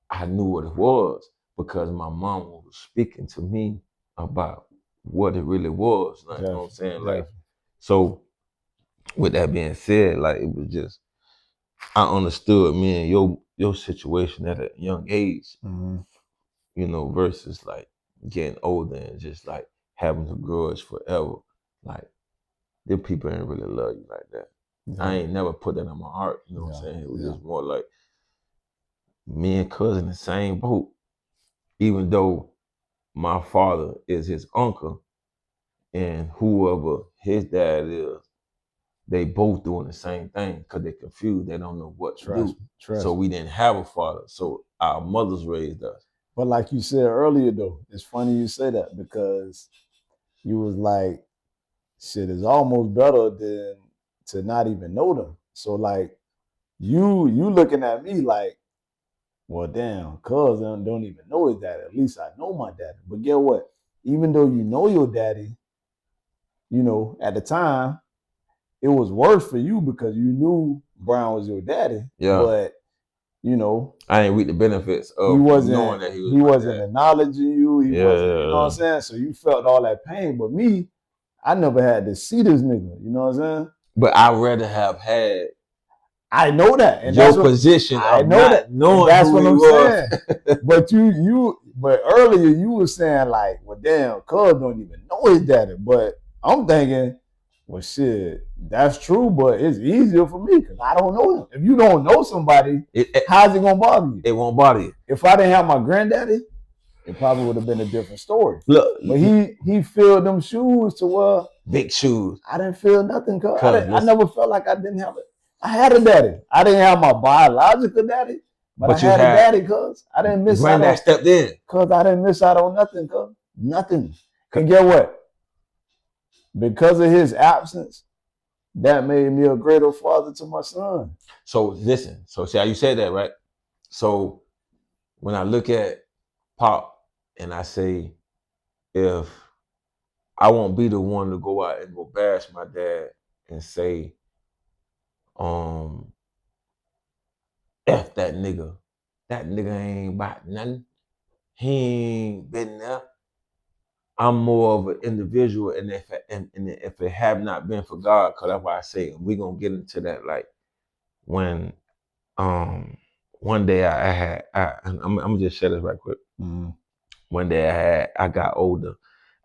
I knew what it was because my mom was speaking to me about what it really was. Like, you know what I'm saying? Like, so with that being said, like, it was just, I understood, man, your situation at a young age, you know, versus like getting older and just like having to grudge forever. Like, them people ain't really love you like that. I ain't never put that in my heart, you know what I'm saying? It was just more like me and cousin in the same boat. Even though my father is his uncle and whoever his dad is, they both doing the same thing because they're confused. They don't know what to do. So we didn't have a father. So our mothers raised us. But like you said earlier, though, it's funny you say that because you was like, shit is almost better than to not even know them. So like you looking at me like, well, damn, cuz don't even know his daddy. At least I know my daddy. But get what? Even though you know your daddy, you know, at the time, it was worse for you because you knew Brown was your daddy. Yeah. But, you know, I ain't reap the benefits of knowing that he wasn't acknowledging you. He wasn't, you know what I'm saying? So you felt all that pain. But me, I never had to see this nigga. You know what I'm saying? But I'd rather have had, I know that, and your that's what position I of know not that. knowing That's who what he I'm was. saying. But earlier you were saying like, well, damn, cuz don't even know his daddy. But I'm thinking, well, shit, that's true, but it's easier for me because I don't know him. If you don't know somebody, how's it gonna bother you? It won't bother you. If I didn't have my granddaddy, it probably would have been a different story. Look, but he filled them shoes to where big shoes. I didn't feel nothing, cuz I never felt like I didn't have it. I had a daddy. I didn't have my biological daddy, but I had a daddy, cuz I didn't miss out on. Granddad stepped in. Cuz I didn't miss out on nothing, cuz nothing. And get what? Because of his absence, that made me a greater father to my son. So listen, so see how you said that, right? So when I look at Pop and I say, if I won't be the one to go out and go bash my dad and say, F that nigga. That nigga ain't about nothing. He ain't been there. I'm more of an individual, and if it have not been for God, because that's why I say we're gonna get into that. Like when one day I'm gonna just share this right quick. One day I got older.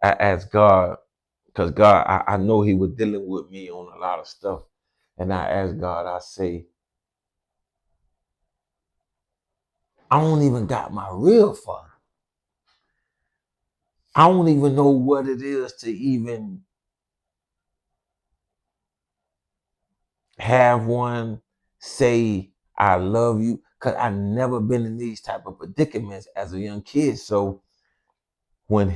I asked God, because God, I know He was dealing with me on a lot of stuff, and I asked God, I say, I don't even got my real father. I don't even know what it is to even have one say I love you, because I never been in these type of predicaments as a young kid. So when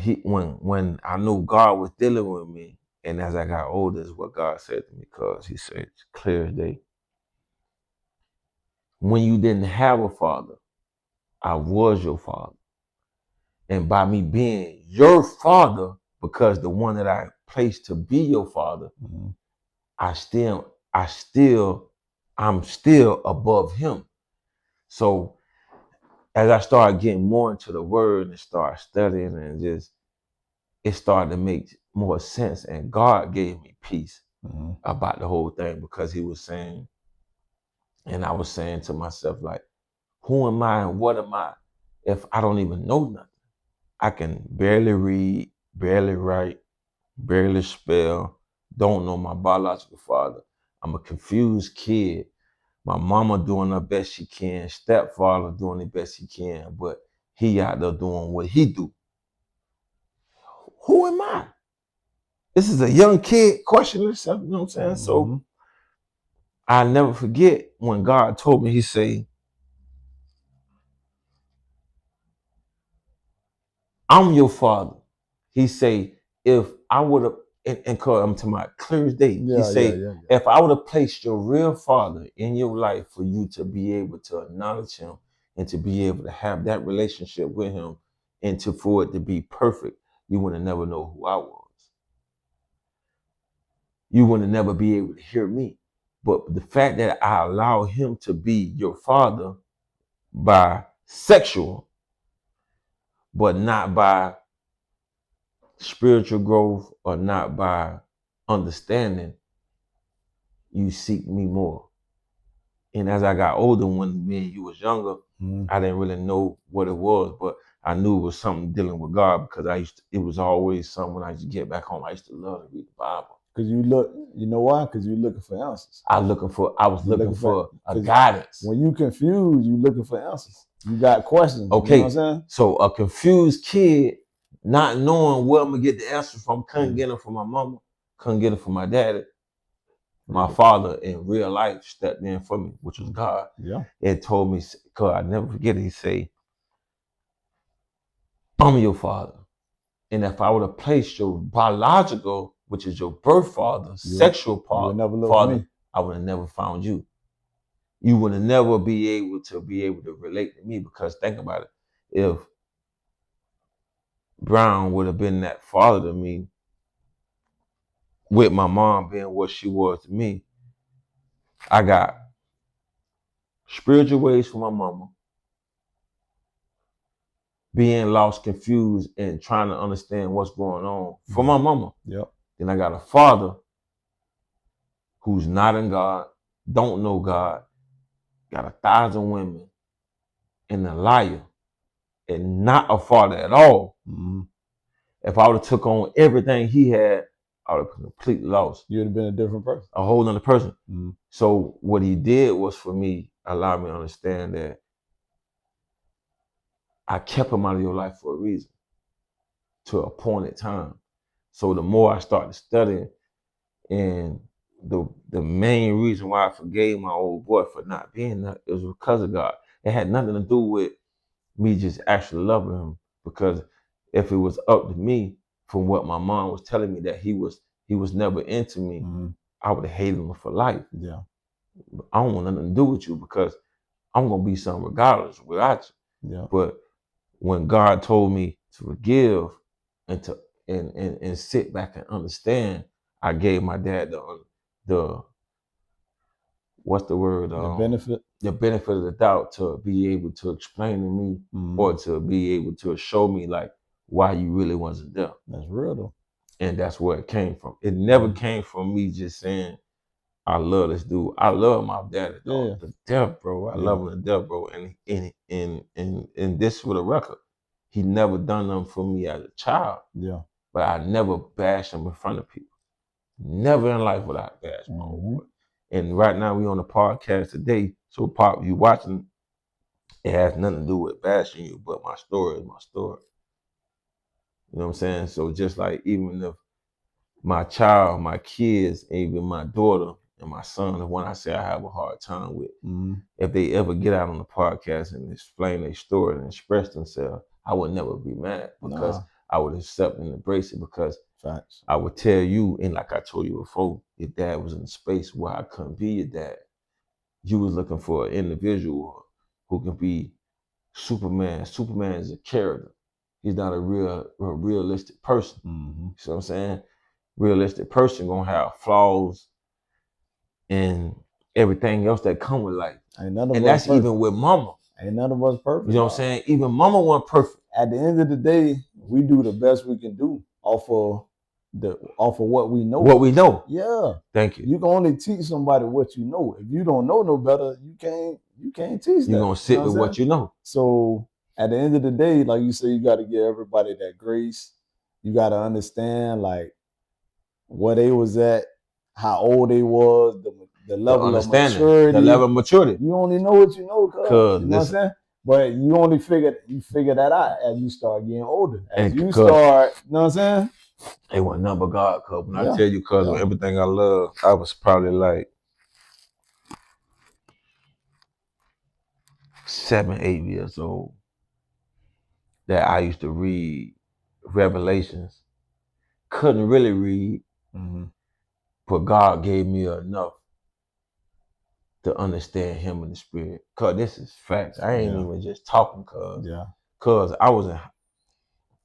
I knew God was dealing with me, and as I got older, is what God said to me, because He said, it's clear as day. When you didn't have a father, I was your father. And by me being your father, because the one that I placed to be your father, I'm still above him. So as I started getting more into the word and start studying, and just, it started to make more sense. And God gave me peace about the whole thing, because He was saying, and I was saying to myself, like, who am I and what am I if I don't even know nothing? I can barely read, barely write, barely spell, don't know my biological father. I'm a confused kid, My mama doing the best she can, stepfather doing the best he can, but he out there doing what he do. Who am I? This is a young kid questioning himself, you know what I'm saying? So I never forget when God told me, he say, I'm your father. He say, if I would have, and I'm to my clearest day, he say, if I would have placed your real father in your life for you to be able to acknowledge him and to be able to have that relationship with him and to for it to be perfect, you would have never know who I was. You would have never be able to hear me. But the fact that I allow him to be your father by sexual, but not by spiritual growth or not by understanding, you seek me more. And as I got older, when me and you was younger, I didn't really know what it was, but I knew it was something dealing with God because it was always something when I used to get back home. I used to love to read the Bible. Because you know why? Because you're looking for answers. I was looking for a guidance. When you confused, you looking for answers. You got questions. Okay. You know what I'm saying? So a confused kid, not knowing where I'm gonna get the answer from, couldn't get them from my mama, couldn't get them from my daddy. My father in real life stepped in for me, which was God. Yeah. And told me, because I never forget it, he say, I'm your father. And if I would have placed your biological, which is your birth father, sexual father, I would have never found you. You would have never be able to relate to me, because think about it. If Brown would have been that father to me, with my mom being what she was to me, I got spiritual ways from my mama, being lost, confused, and trying to understand what's going on for my mama. Yep. Then I got a father who's not in God, don't know God, got 1,000 women, and a liar, and not a father at all. If I would have took on everything he had, I would have been completely lost. You would have been a different person. A whole other person. So what he did was, for me, allow me to understand that I kept him out of your life for a reason, to a appointed time. So the more I started studying, and the main reason why I forgave my old boy for not being there, it was because of God. It had nothing to do with me just actually loving him, because if it was up to me, from what my mom was telling me, that he was never into me, I would have hated him for life. Yeah. I don't want nothing to do with you, because I'm gonna be something regardless without you. Yeah. But when God told me to forgive and to and sit back and understand, I gave my dad the what's the word? The benefit. The benefit of the doubt, to be able to explain to me, or to be able to show me like why you really wasn't there. That's real though. And that's where it came from. It never came from me just saying, I love this dude. I love my daddy to death, bro. I love him to death, bro. And this for the record, he never done them for me as a child. Yeah. But I never bashed him in front of people. Never in life would I bash my old boy. And right now we on the podcast today. So Pop, you watching, it has nothing to do with bashing you, but my story is my story. You know what I'm saying? So just like, even if my child, my kids, even my daughter and my son, the one I say I have a hard time with, if they ever get out on the podcast and explain their story and express themselves, I would never be mad, because I would accept and embrace it, because I would tell you, and like I told you before, your dad was in a space where I couldn't be your dad. You was looking for an individual who can be Superman. Superman is a character. He's not a realistic person. You see what I'm saying? Realistic person gonna have flaws and everything else that come with life. And that's perfect. Even with mama. Ain't none of us perfect. You know what I'm saying? Even mama wasn't perfect. At the end of the day, we do the best we can do off of what we know. What we know. Yeah. Thank you. You can only teach somebody what you know. If you don't know no better, you can't teach that. You're gonna sit with what you know. So at the end of the day, like you say, you got to give everybody that grace. You got to understand like where they was at, how old they was, the level of understanding, the maturity. level of maturity. You only know what you know, cuz. You know what I'm Listen, saying? But you only figure that out as you start getting older. As and you cuz start, you know what I'm saying? it was nothing but God, cuz. When I Yeah. tell you, cuz, Yeah. with everything I love, I was probably like 7, 8 years old that I used to read Revelations. Couldn't really read, but God gave me enough to understand Him in the spirit. Cause this is facts. I ain't even just talking, cuz. Yeah. Cause I was in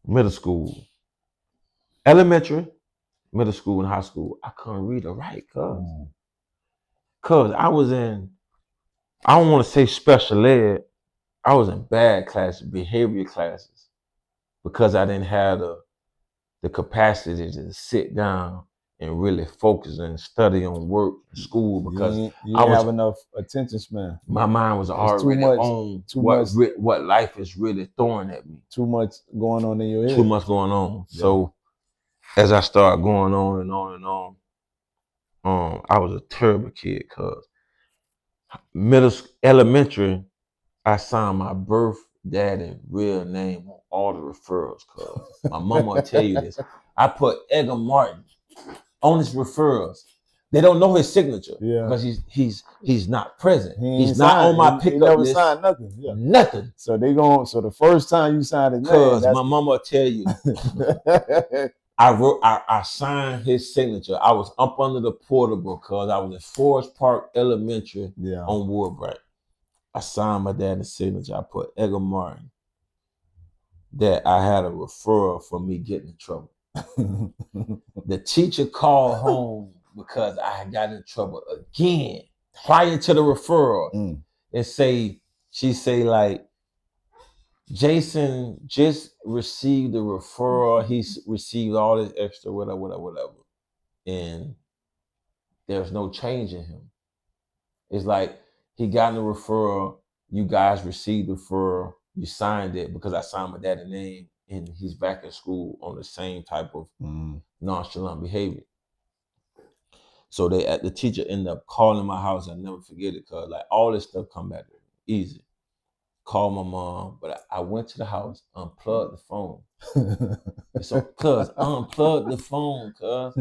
middle school, elementary, middle school, and high school. I couldn't read or write, cause I was in. I don't want to say special ed. I was in bad classes, behavior classes, because I didn't have the capacity to sit down and really focus and study on work, school, because You I ain't was have enough attention span. my mind was It's already on what life is really throwing at me. Too much going on in your head. Too much going on. Yeah. So as I started going on and on and on, I was a terrible kid, cause elementary, I signed my birth, dad, and real name on all the referrals, cause my mama will tell you this. I put Edgar Martin on his referrals. They don't know his signature because he's not present. He's not on my pickup he never list. Signed nothing. Yeah. Nothing. So the first time you signed his name, cause my mama will tell you. I signed his signature. I was up under the portable because I was at Forest Park Elementary on Woodbright. I signed my dad's signature. I put Edgar Martin. That I had a referral for me getting in trouble. The teacher called home because I had got in trouble again prior to the referral. And she say like, Jason just received the referral. He's received all this extra, whatever. And there's no change in him. It's like he got in the referral. You guys received the referral. You signed it because I signed my dad's name, and he's back in school on the same type of nonchalant behavior. So the teacher ended up calling my house. I never forget it, cause like all this stuff come back easy. Call my mom, but I went to the house, unplugged the phone. So, cuz unplugged the phone, cuz.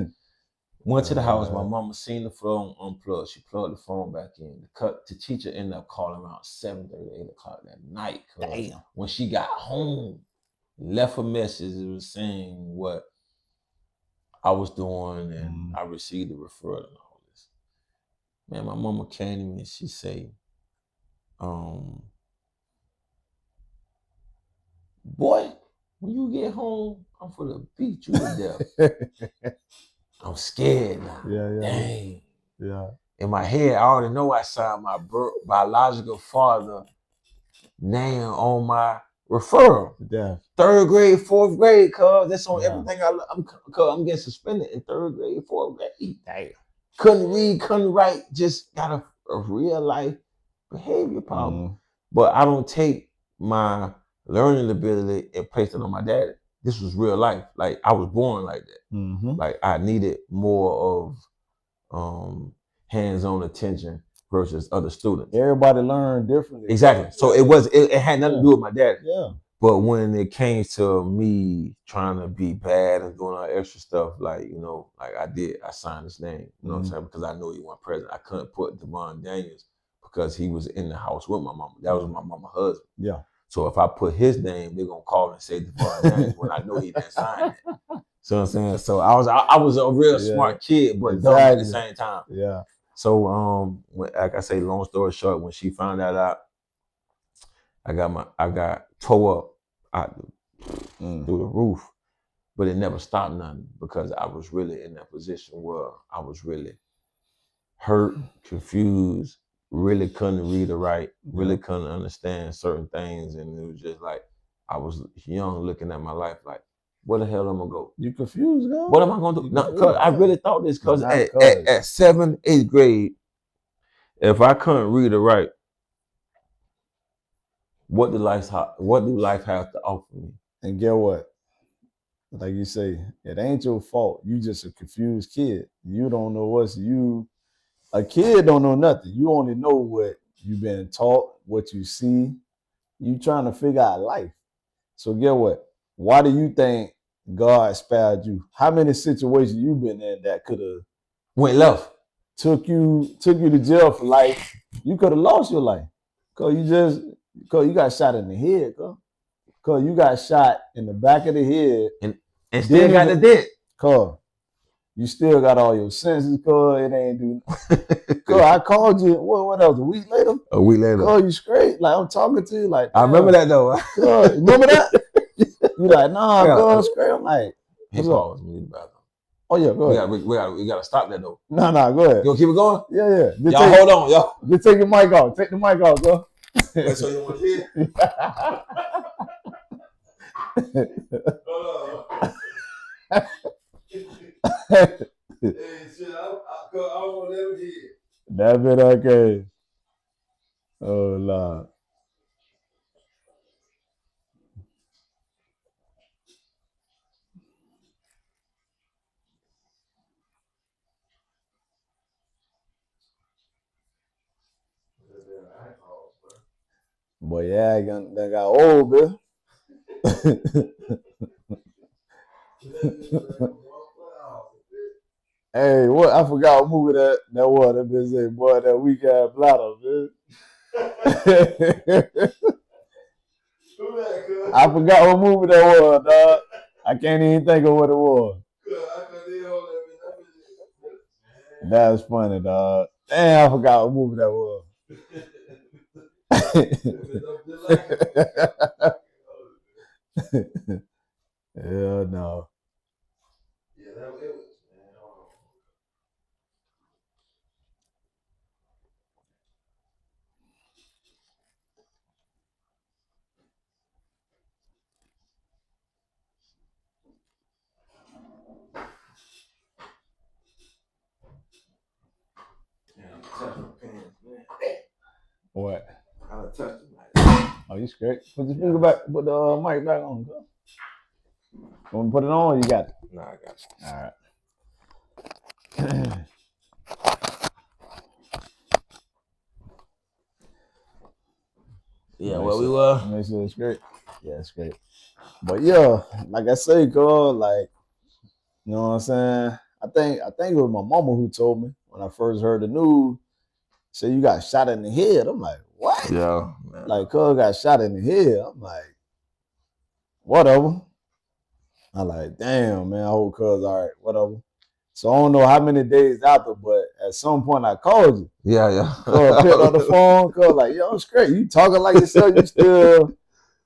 Went to the house, my mama seen the phone unplugged. She plugged the phone back in. The teacher ended up calling around 7:30, 8 o'clock that night. Damn. When she got home, left a message. It was saying what I was doing, and I received the referral and all this. Man, my mama came to me and she say, boy, when you get home, I'm gonna beat you to death. I'm scared now. Dang. Yeah. In my head, I already know I signed my biological father name on my referral. Yeah. 3rd grade, 4th grade, cuz that's on everything I'm getting suspended in 3rd grade, 4th grade. Damn. Couldn't read, couldn't write, just got a real life behavior problem. But I don't take my learning ability and place it on my dad. This was real life. Like I was born like that. Like I needed more of hands-on attention versus other students. Everybody learned differently. Exactly. So it had nothing to do with my dad. Yeah. But when it came to me trying to be bad and doing all extra stuff, like, like I signed his name, you know what I'm saying? Because I knew he wasn't present. I couldn't put Devon Daniels because he was in the house with my mama. That was my mama's husband. Yeah. So if I put his name, they're gonna call and say Devon Daniels when I know he didn't sign it. So I'm saying, so I was a real smart kid, but dumb at the same time. Yeah. So like I say, long story short, when she found that out, I got tore up through the roof, but it never stopped nothing because I was really in that position where I was really hurt, confused, really couldn't read or write, really couldn't understand certain things, and it was just like I was young, looking at my life like, where the hell am I gonna go? You confused, girl? What am I gonna do? No, cause I really thought this, cause at 7th, 8th grade, if I couldn't read or write, what do life have to offer me? And get what? Like you say, it ain't your fault. You just a confused kid. You don't know what's you. A kid don't know nothing. You only know what you've been taught, what you see. You trying to figure out life. So get what? Why do you think God spared you? How many situations you been in that could have went left? Took you to jail for life. You could have lost your life. Cause you got shot in the head, cause you got shot in the back of the head and still got the dick. Cause you still got all your senses, cause it ain't do. Cause I called you. What else? A week later. Cause you straight. Like I'm talking to you. Like I remember that though. Cause remember that? You like nah, cause straight. I'm like, what's up? Me in the bathroom. Oh yeah, go ahead. We gotta stop that though. No, go ahead. You gonna keep it going? Yeah. Y'all hold on, y'all. Just take your mic off. Take the mic off, bro. Wait, so you want to hear? Hey, shit, I don't want to never hear. That been okay. Oh Lord. Boy, yeah, that got old, man. Hey, what? I forgot what movie that was. That bitch said, boy, that weak ass bladder, man. I forgot what movie that was, dog. I can't even think of what it was. That's funny, dog. Damn, I forgot what movie that was. Hell no. Yeah, that was it. What? I touched him. Oh, you straight? Put the finger back. Put the mic back on. Go. Want to put it on? You got it. Nah, I got you. All right. Yeah, well, we were. Make sure it's great. Yeah, it's great. But yeah, like I say, girl, like, you know what I'm saying? I think it was my mama who told me when I first heard the news. Say you got shot in the head. I'm like, what? Yeah, man. Like, cuz got shot in the head. I'm like, whatever. I'm like, damn, man, I hope cuz all right, whatever. So I don't know how many days after, but at some point I called you. Yeah. Cuz picked up the phone, cuz like, yo, it's great. You talking like yourself, you still.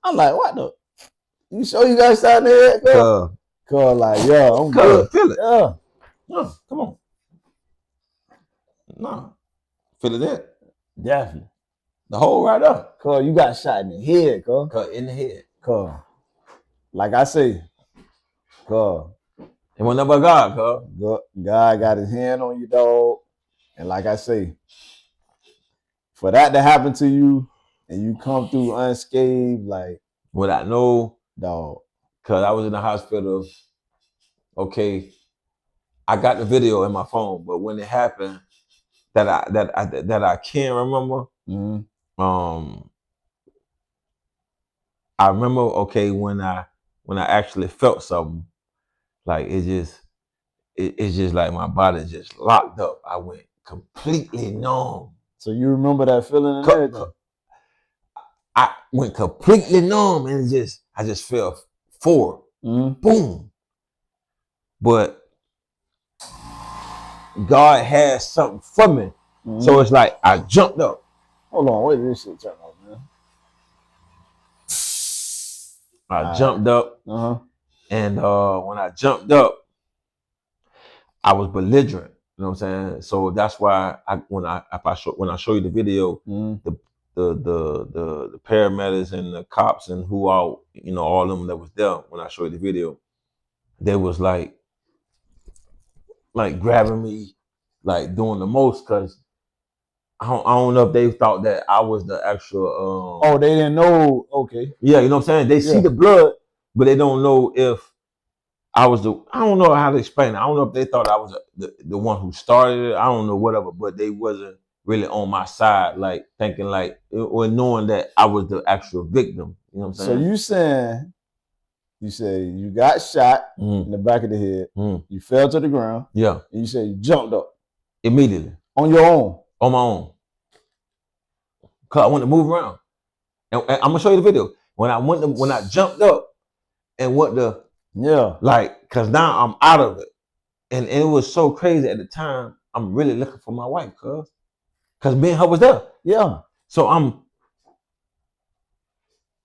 I'm like, what the? You sure you got shot in the head, cuz? Cuz like, yeah, I'm good. Feel it. Yeah. No, come on. No. Feel it there. Definitely. The hole right up. Cuz you got shot in the head, cuz. In the head. Cuz. Like I say, cuz. It wasn't nothing but God, cuz. God got his hand on you, dog. And like I say, for that to happen to you and you come through unscathed, like. Without no. Dog. Cuz I was in the hospital. Okay. I got the video in my phone, but when it happened, that I can't remember. Mm-hmm. I remember, okay, when I actually felt something, like it's just like my body just locked up. I went completely numb. So you remember that feeling and everything? I went completely numb and I just fell forward. Mm-hmm. Boom. But God has something for me. Mm-hmm. So it's like I jumped up. Hold on, wait, this shit turn on, man. I jumped up. And when I jumped up, I was belligerent. You know what I'm saying? So that's why when I show you the video, the paramedics and the cops and who all, all of them that was there when I show you the video, they was like grabbing me, like doing the most, because I don't know if they thought that I was the actual. Oh, they didn't know. Okay. Yeah, you know what I'm saying? They see the blood, but they don't know if I don't know how to explain it. I don't know if they thought I was the one who started it. I don't know, whatever, but they wasn't really on my side, like thinking like, or knowing that I was the actual victim. You know what I'm So saying? you say you got shot in the back of the head, you fell to the ground, yeah, and you say you jumped up immediately on your own. on my own. Cause I want to move around, and I'm gonna show you the video. When I jumped up and went to like, cause now I'm out of it, and it was so crazy at the time. I'm really looking for my wife, cause me and her was there. Yeah. So I'm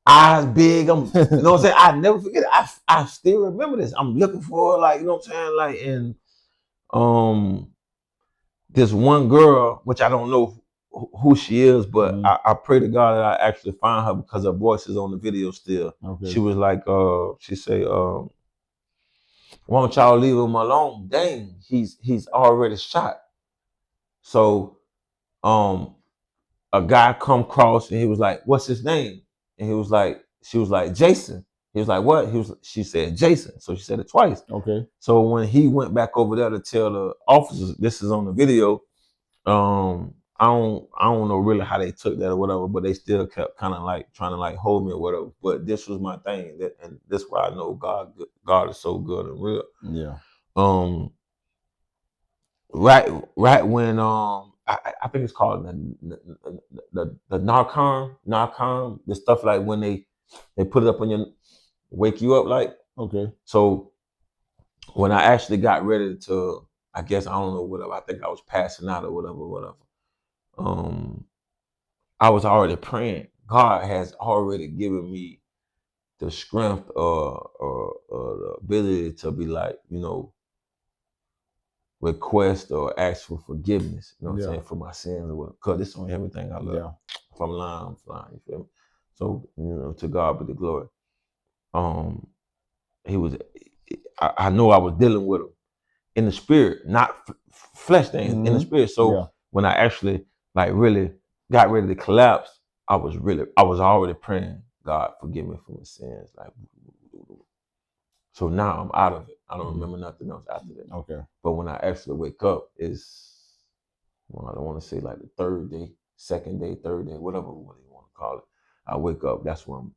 eyes big. I'm, you know what I'm saying? I never forget it. I still remember this. I'm looking for her, like, you know what I'm saying? Like, and this one girl, which I don't know who she is, but I pray to God that I actually find her, because her voice is on the video still. Okay. She was like, she say, why don't y'all leave him alone? Dang, he's already shot. So a guy come across and he was like, what's his name? And he was like, she was like, Jason. He was like, what? She said, Jason. So she said it twice. Okay. So when he went back over there to tell the officers, this is on the video, I don't know really how they took that or whatever, but they still kept kind of like trying to like hold me or whatever. But this was my thing, and this why I know God is so good and real. Yeah. Right when I think it's called the Narcan, the stuff like when they put it up on your, wake you up, like. Okay. So when I actually got ready to, I guess, I don't know, whatever, I think I was passing out or whatever. I was already praying. God has already given me the strength or the ability to be like, you know, request or ask for forgiveness, you know what I'm saying, for my sins or whatever. Because it's on everything I love. Yeah. If I'm lying, I'm flying, you feel me? So, you know, to God be the glory. He was, I know I was dealing with him in the spirit, not flesh things, in the spirit. So when I actually like really got ready to collapse, I was already praying, God, forgive me for my sins. Like, so now I'm out of it. I don't remember nothing else after that. Okay. But when I actually wake up, it's, well, I don't want to say like the third day, second day, third day, whatever you want to call it. I wake up, that's when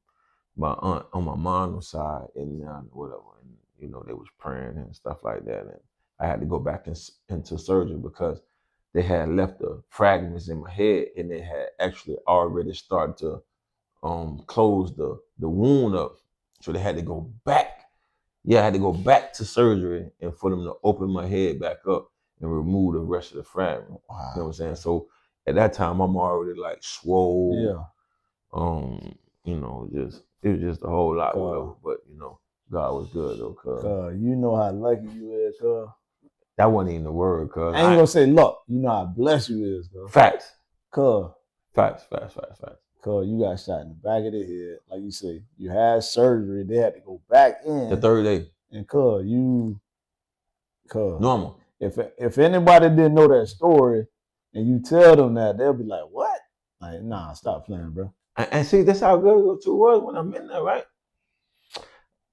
my aunt on my mom's side and whatever, and you know, they was praying and stuff like that, and I had to go back into surgery because they had left the fragments in my head, and they had actually already started to close the wound up, so they had to go back. Yeah, I had to go back to surgery and for them to open my head back up and remove the rest of the fragment. Wow. You know what I'm saying? So at that time, I'm already like swole. Yeah. You know, it was just a whole lot, whatever. But you know, God was good though, cuz. You know how lucky you is, cuz. That wasn't even the word, cuz. I ain't gonna say luck. You know how blessed you is, cuz. Facts. Cuz. Facts. Cuz you got shot in the back of the head. Like you say, you had surgery. They had to go back in. The third day. And cuz normal. If anybody didn't know that story and you tell them that, they'll be like, what? Like, nah, stop playing, bro. And see, that's how good it was when I'm in there, right?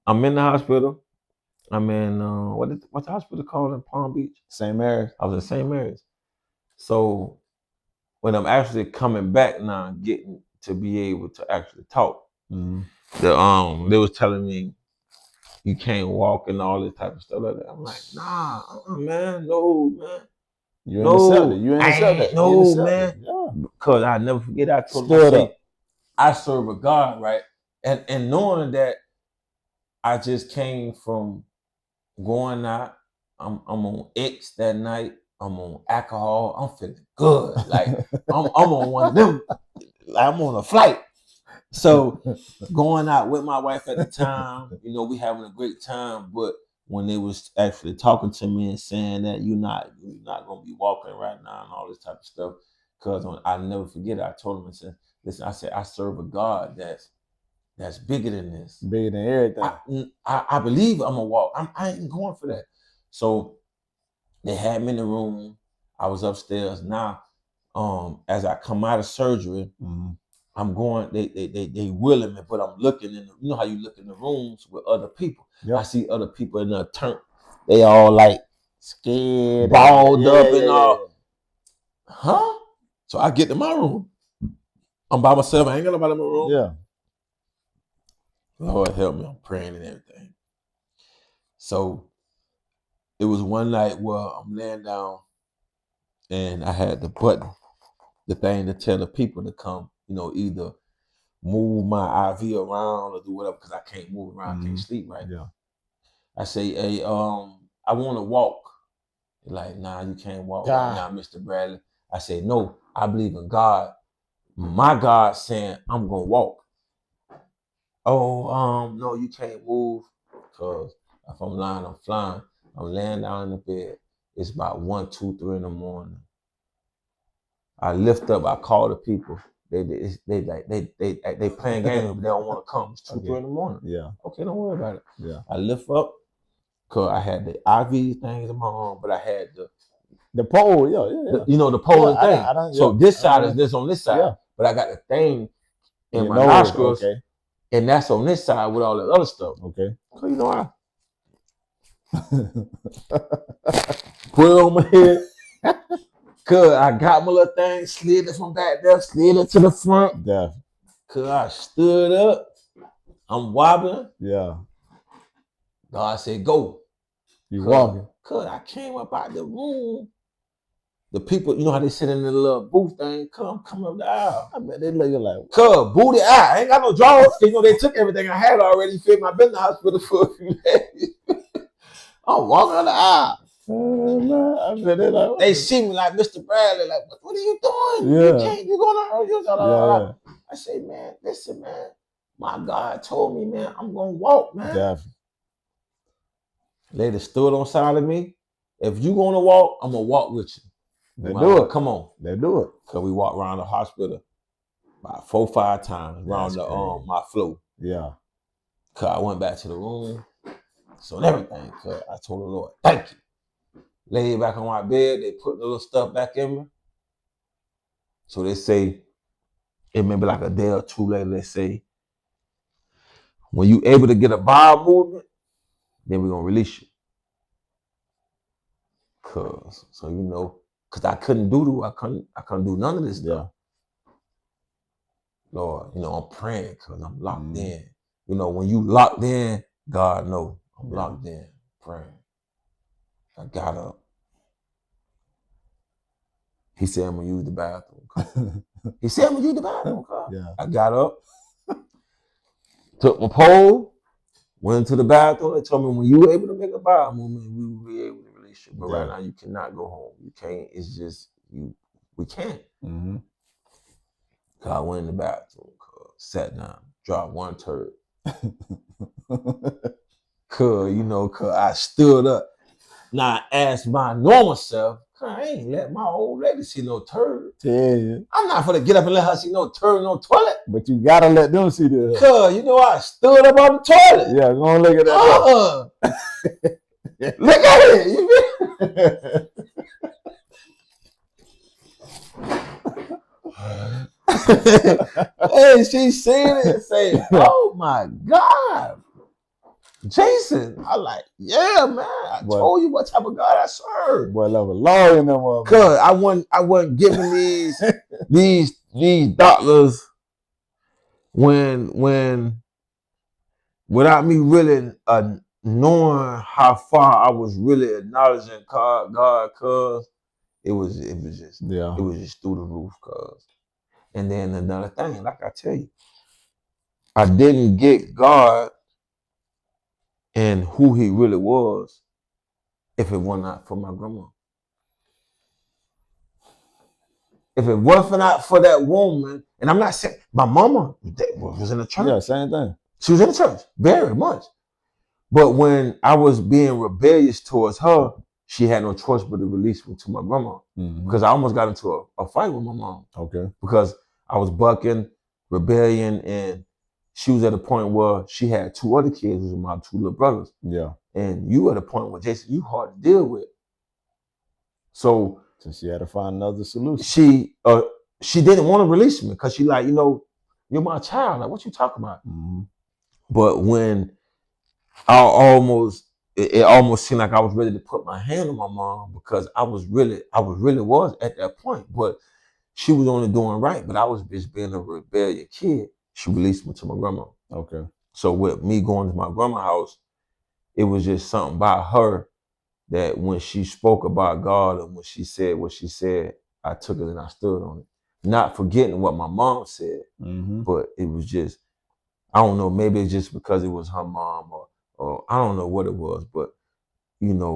I'm in the hospital. I'm in what's the hospital called in Palm Beach? St. Mary's. I was in St. Mary's. So when I'm actually coming back now, getting to be able to actually talk, they was telling me you can't walk and all this type of stuff like that. I'm like, nah, man, no, man. You intercept it. You intercept that. No, man. Yeah. Because I never forget, I told him, I serve a God, right? And knowing that I just came from going out, I'm on X that night, I'm on alcohol, I'm feeling good. Like I'm on one of them, like I'm on a flight. So going out with my wife at the time, you know, we having a great time, but when they was actually talking to me and saying that you're not gonna be walking right now and all this type of stuff, because I never forget, I told them, I said, listen, I said, I serve a God that's bigger than this. Bigger than everything. I believe I'm gonna walk. I ain't going for that. So they had me in the room. I was upstairs. Now, as I come out of surgery, I'm going, they willing me, but I'm looking in the, you know how you look in the rooms with other people. Yep. I see other people in the turn, they all like Scared, balled up and all. Huh? So I get to my room. I'm by myself. I ain't got nobody in my room. Yeah. Lord help me. I'm praying and everything. So it was one night where I'm laying down and I had the button, the thing to tell the people to come, you know, either move my IV around or do whatever because I can't move around, can't sleep right. Yeah. I say, hey, I want to walk. They're like, nah, you can't walk right now, Mr. Bradley. I say, no, I believe in God. My God saying I'm gonna walk. Oh, no, you can't move because if I'm lying, I'm flying. I'm laying down in the bed. It's about 1, 2, 3 in the morning. I lift up. I call the people. They playing games, but they don't want to come. It's 2, 3 in the morning. Yeah. Okay, don't worry about it. Yeah. I lift up because I had the IV things in my arm, but I had the pole. Yeah. You know, the pole and thing. So this side is this on this side, but I got the thing in my nostrils. Okay. And that's on this side with all that other stuff. Okay. So you know I put it on my head. Cause I got my little thing, slid it from back there, slid it to the front. Yeah. Cause I stood up. I'm wobbling. Yeah. God said, go. You walking. Cause I came up out the room. The people, you know how they sit in the little booth thing, come up the aisle. I bet they looking like, cuz, booty eye. I ain't got no drawers. You know, they took everything I had already, fit my been in the hospital for a few days. I'm walking on the aisle. I bet they like, they see me like Mr. Bradley, like, what are you doing? Yeah. You're gonna hurt yourself. Yeah. I say, man, listen, man. My God told me, man, I'm gonna walk, man. Definitely. Lady stood on side of me. If you gonna walk, I'm gonna walk with you. They do it. Come on. They do it. Cause we walked around the hospital about 4 or 5 times around my floor. Yeah. Cause I went back to the room. So and everything. Cause I told the Lord, thank you. Laid back on my bed, they put the little stuff back in me. So they say, it may be like a day or two later, they say, when you able to get a bowel movement, then we're gonna release you. Cause so you know, cause I couldn't do none of this stuff. Lord, you know, I'm praying because I'm locked in. You know, when you locked in, God knows I'm locked in, praying. I got up. He said, I'm gonna use the bathroom. He said, I'm gonna use the bathroom. Yeah. I got up, took my pole, went into the bathroom. They told me, when you were able to make a bowel movement, we will be able to release you. But right now, you cannot go home. You can't. It's just, we can't. I went in the bathroom, sat down, dropped one turd. Cause I stood up. Now I asked my normal self, I ain't let my old lady see no turd. Yeah. I'm not gonna get up and let her see no turd in no toilet. But you gotta let them see this. Cause I stood up on the toilet. Yeah, go and look at that. Look at it. Hey, she seen it and said, oh my God. Jason, I like, yeah, man. I told you what type of God I serve. Boy, love a lawyer in them. Cause I wasn't giving these doctors when without me really knowing how far I was really acknowledging God, cause it was just through the roof, cause. And then another thing, like I tell you, I didn't get God and who he really was if it were not for my grandma. If it wasn't not for that woman, and I'm not saying my mama was in the church. Yeah, same thing. She was in the church very much. But when I was being rebellious towards her, she had no choice but to release me to my grandma. Because I almost got into a fight with my mom. Okay. Because I was bucking, rebellion, and she was at a point where she had 2 other kids with my 2 little brothers. Yeah. And you at a point where, Jason, you hard to deal with. So she had to find another solution. She didn't want to release me because she like, You're my child. Like, what you talking about? Mm-hmm. But when I almost, it almost seemed like I was ready to put my hand on my mom because I really was at that point. But she was only doing right, but I was just being a rebellious kid. She released me to my grandma. Okay. So with me going to my grandma's house, it was just something about her that when she spoke about God and when she said what she said, I took it and I stood on it. Not forgetting what my mom said, Mm-hmm. but it was just, I don't know, maybe it's just because it was her mom or I don't know what it was, but you know,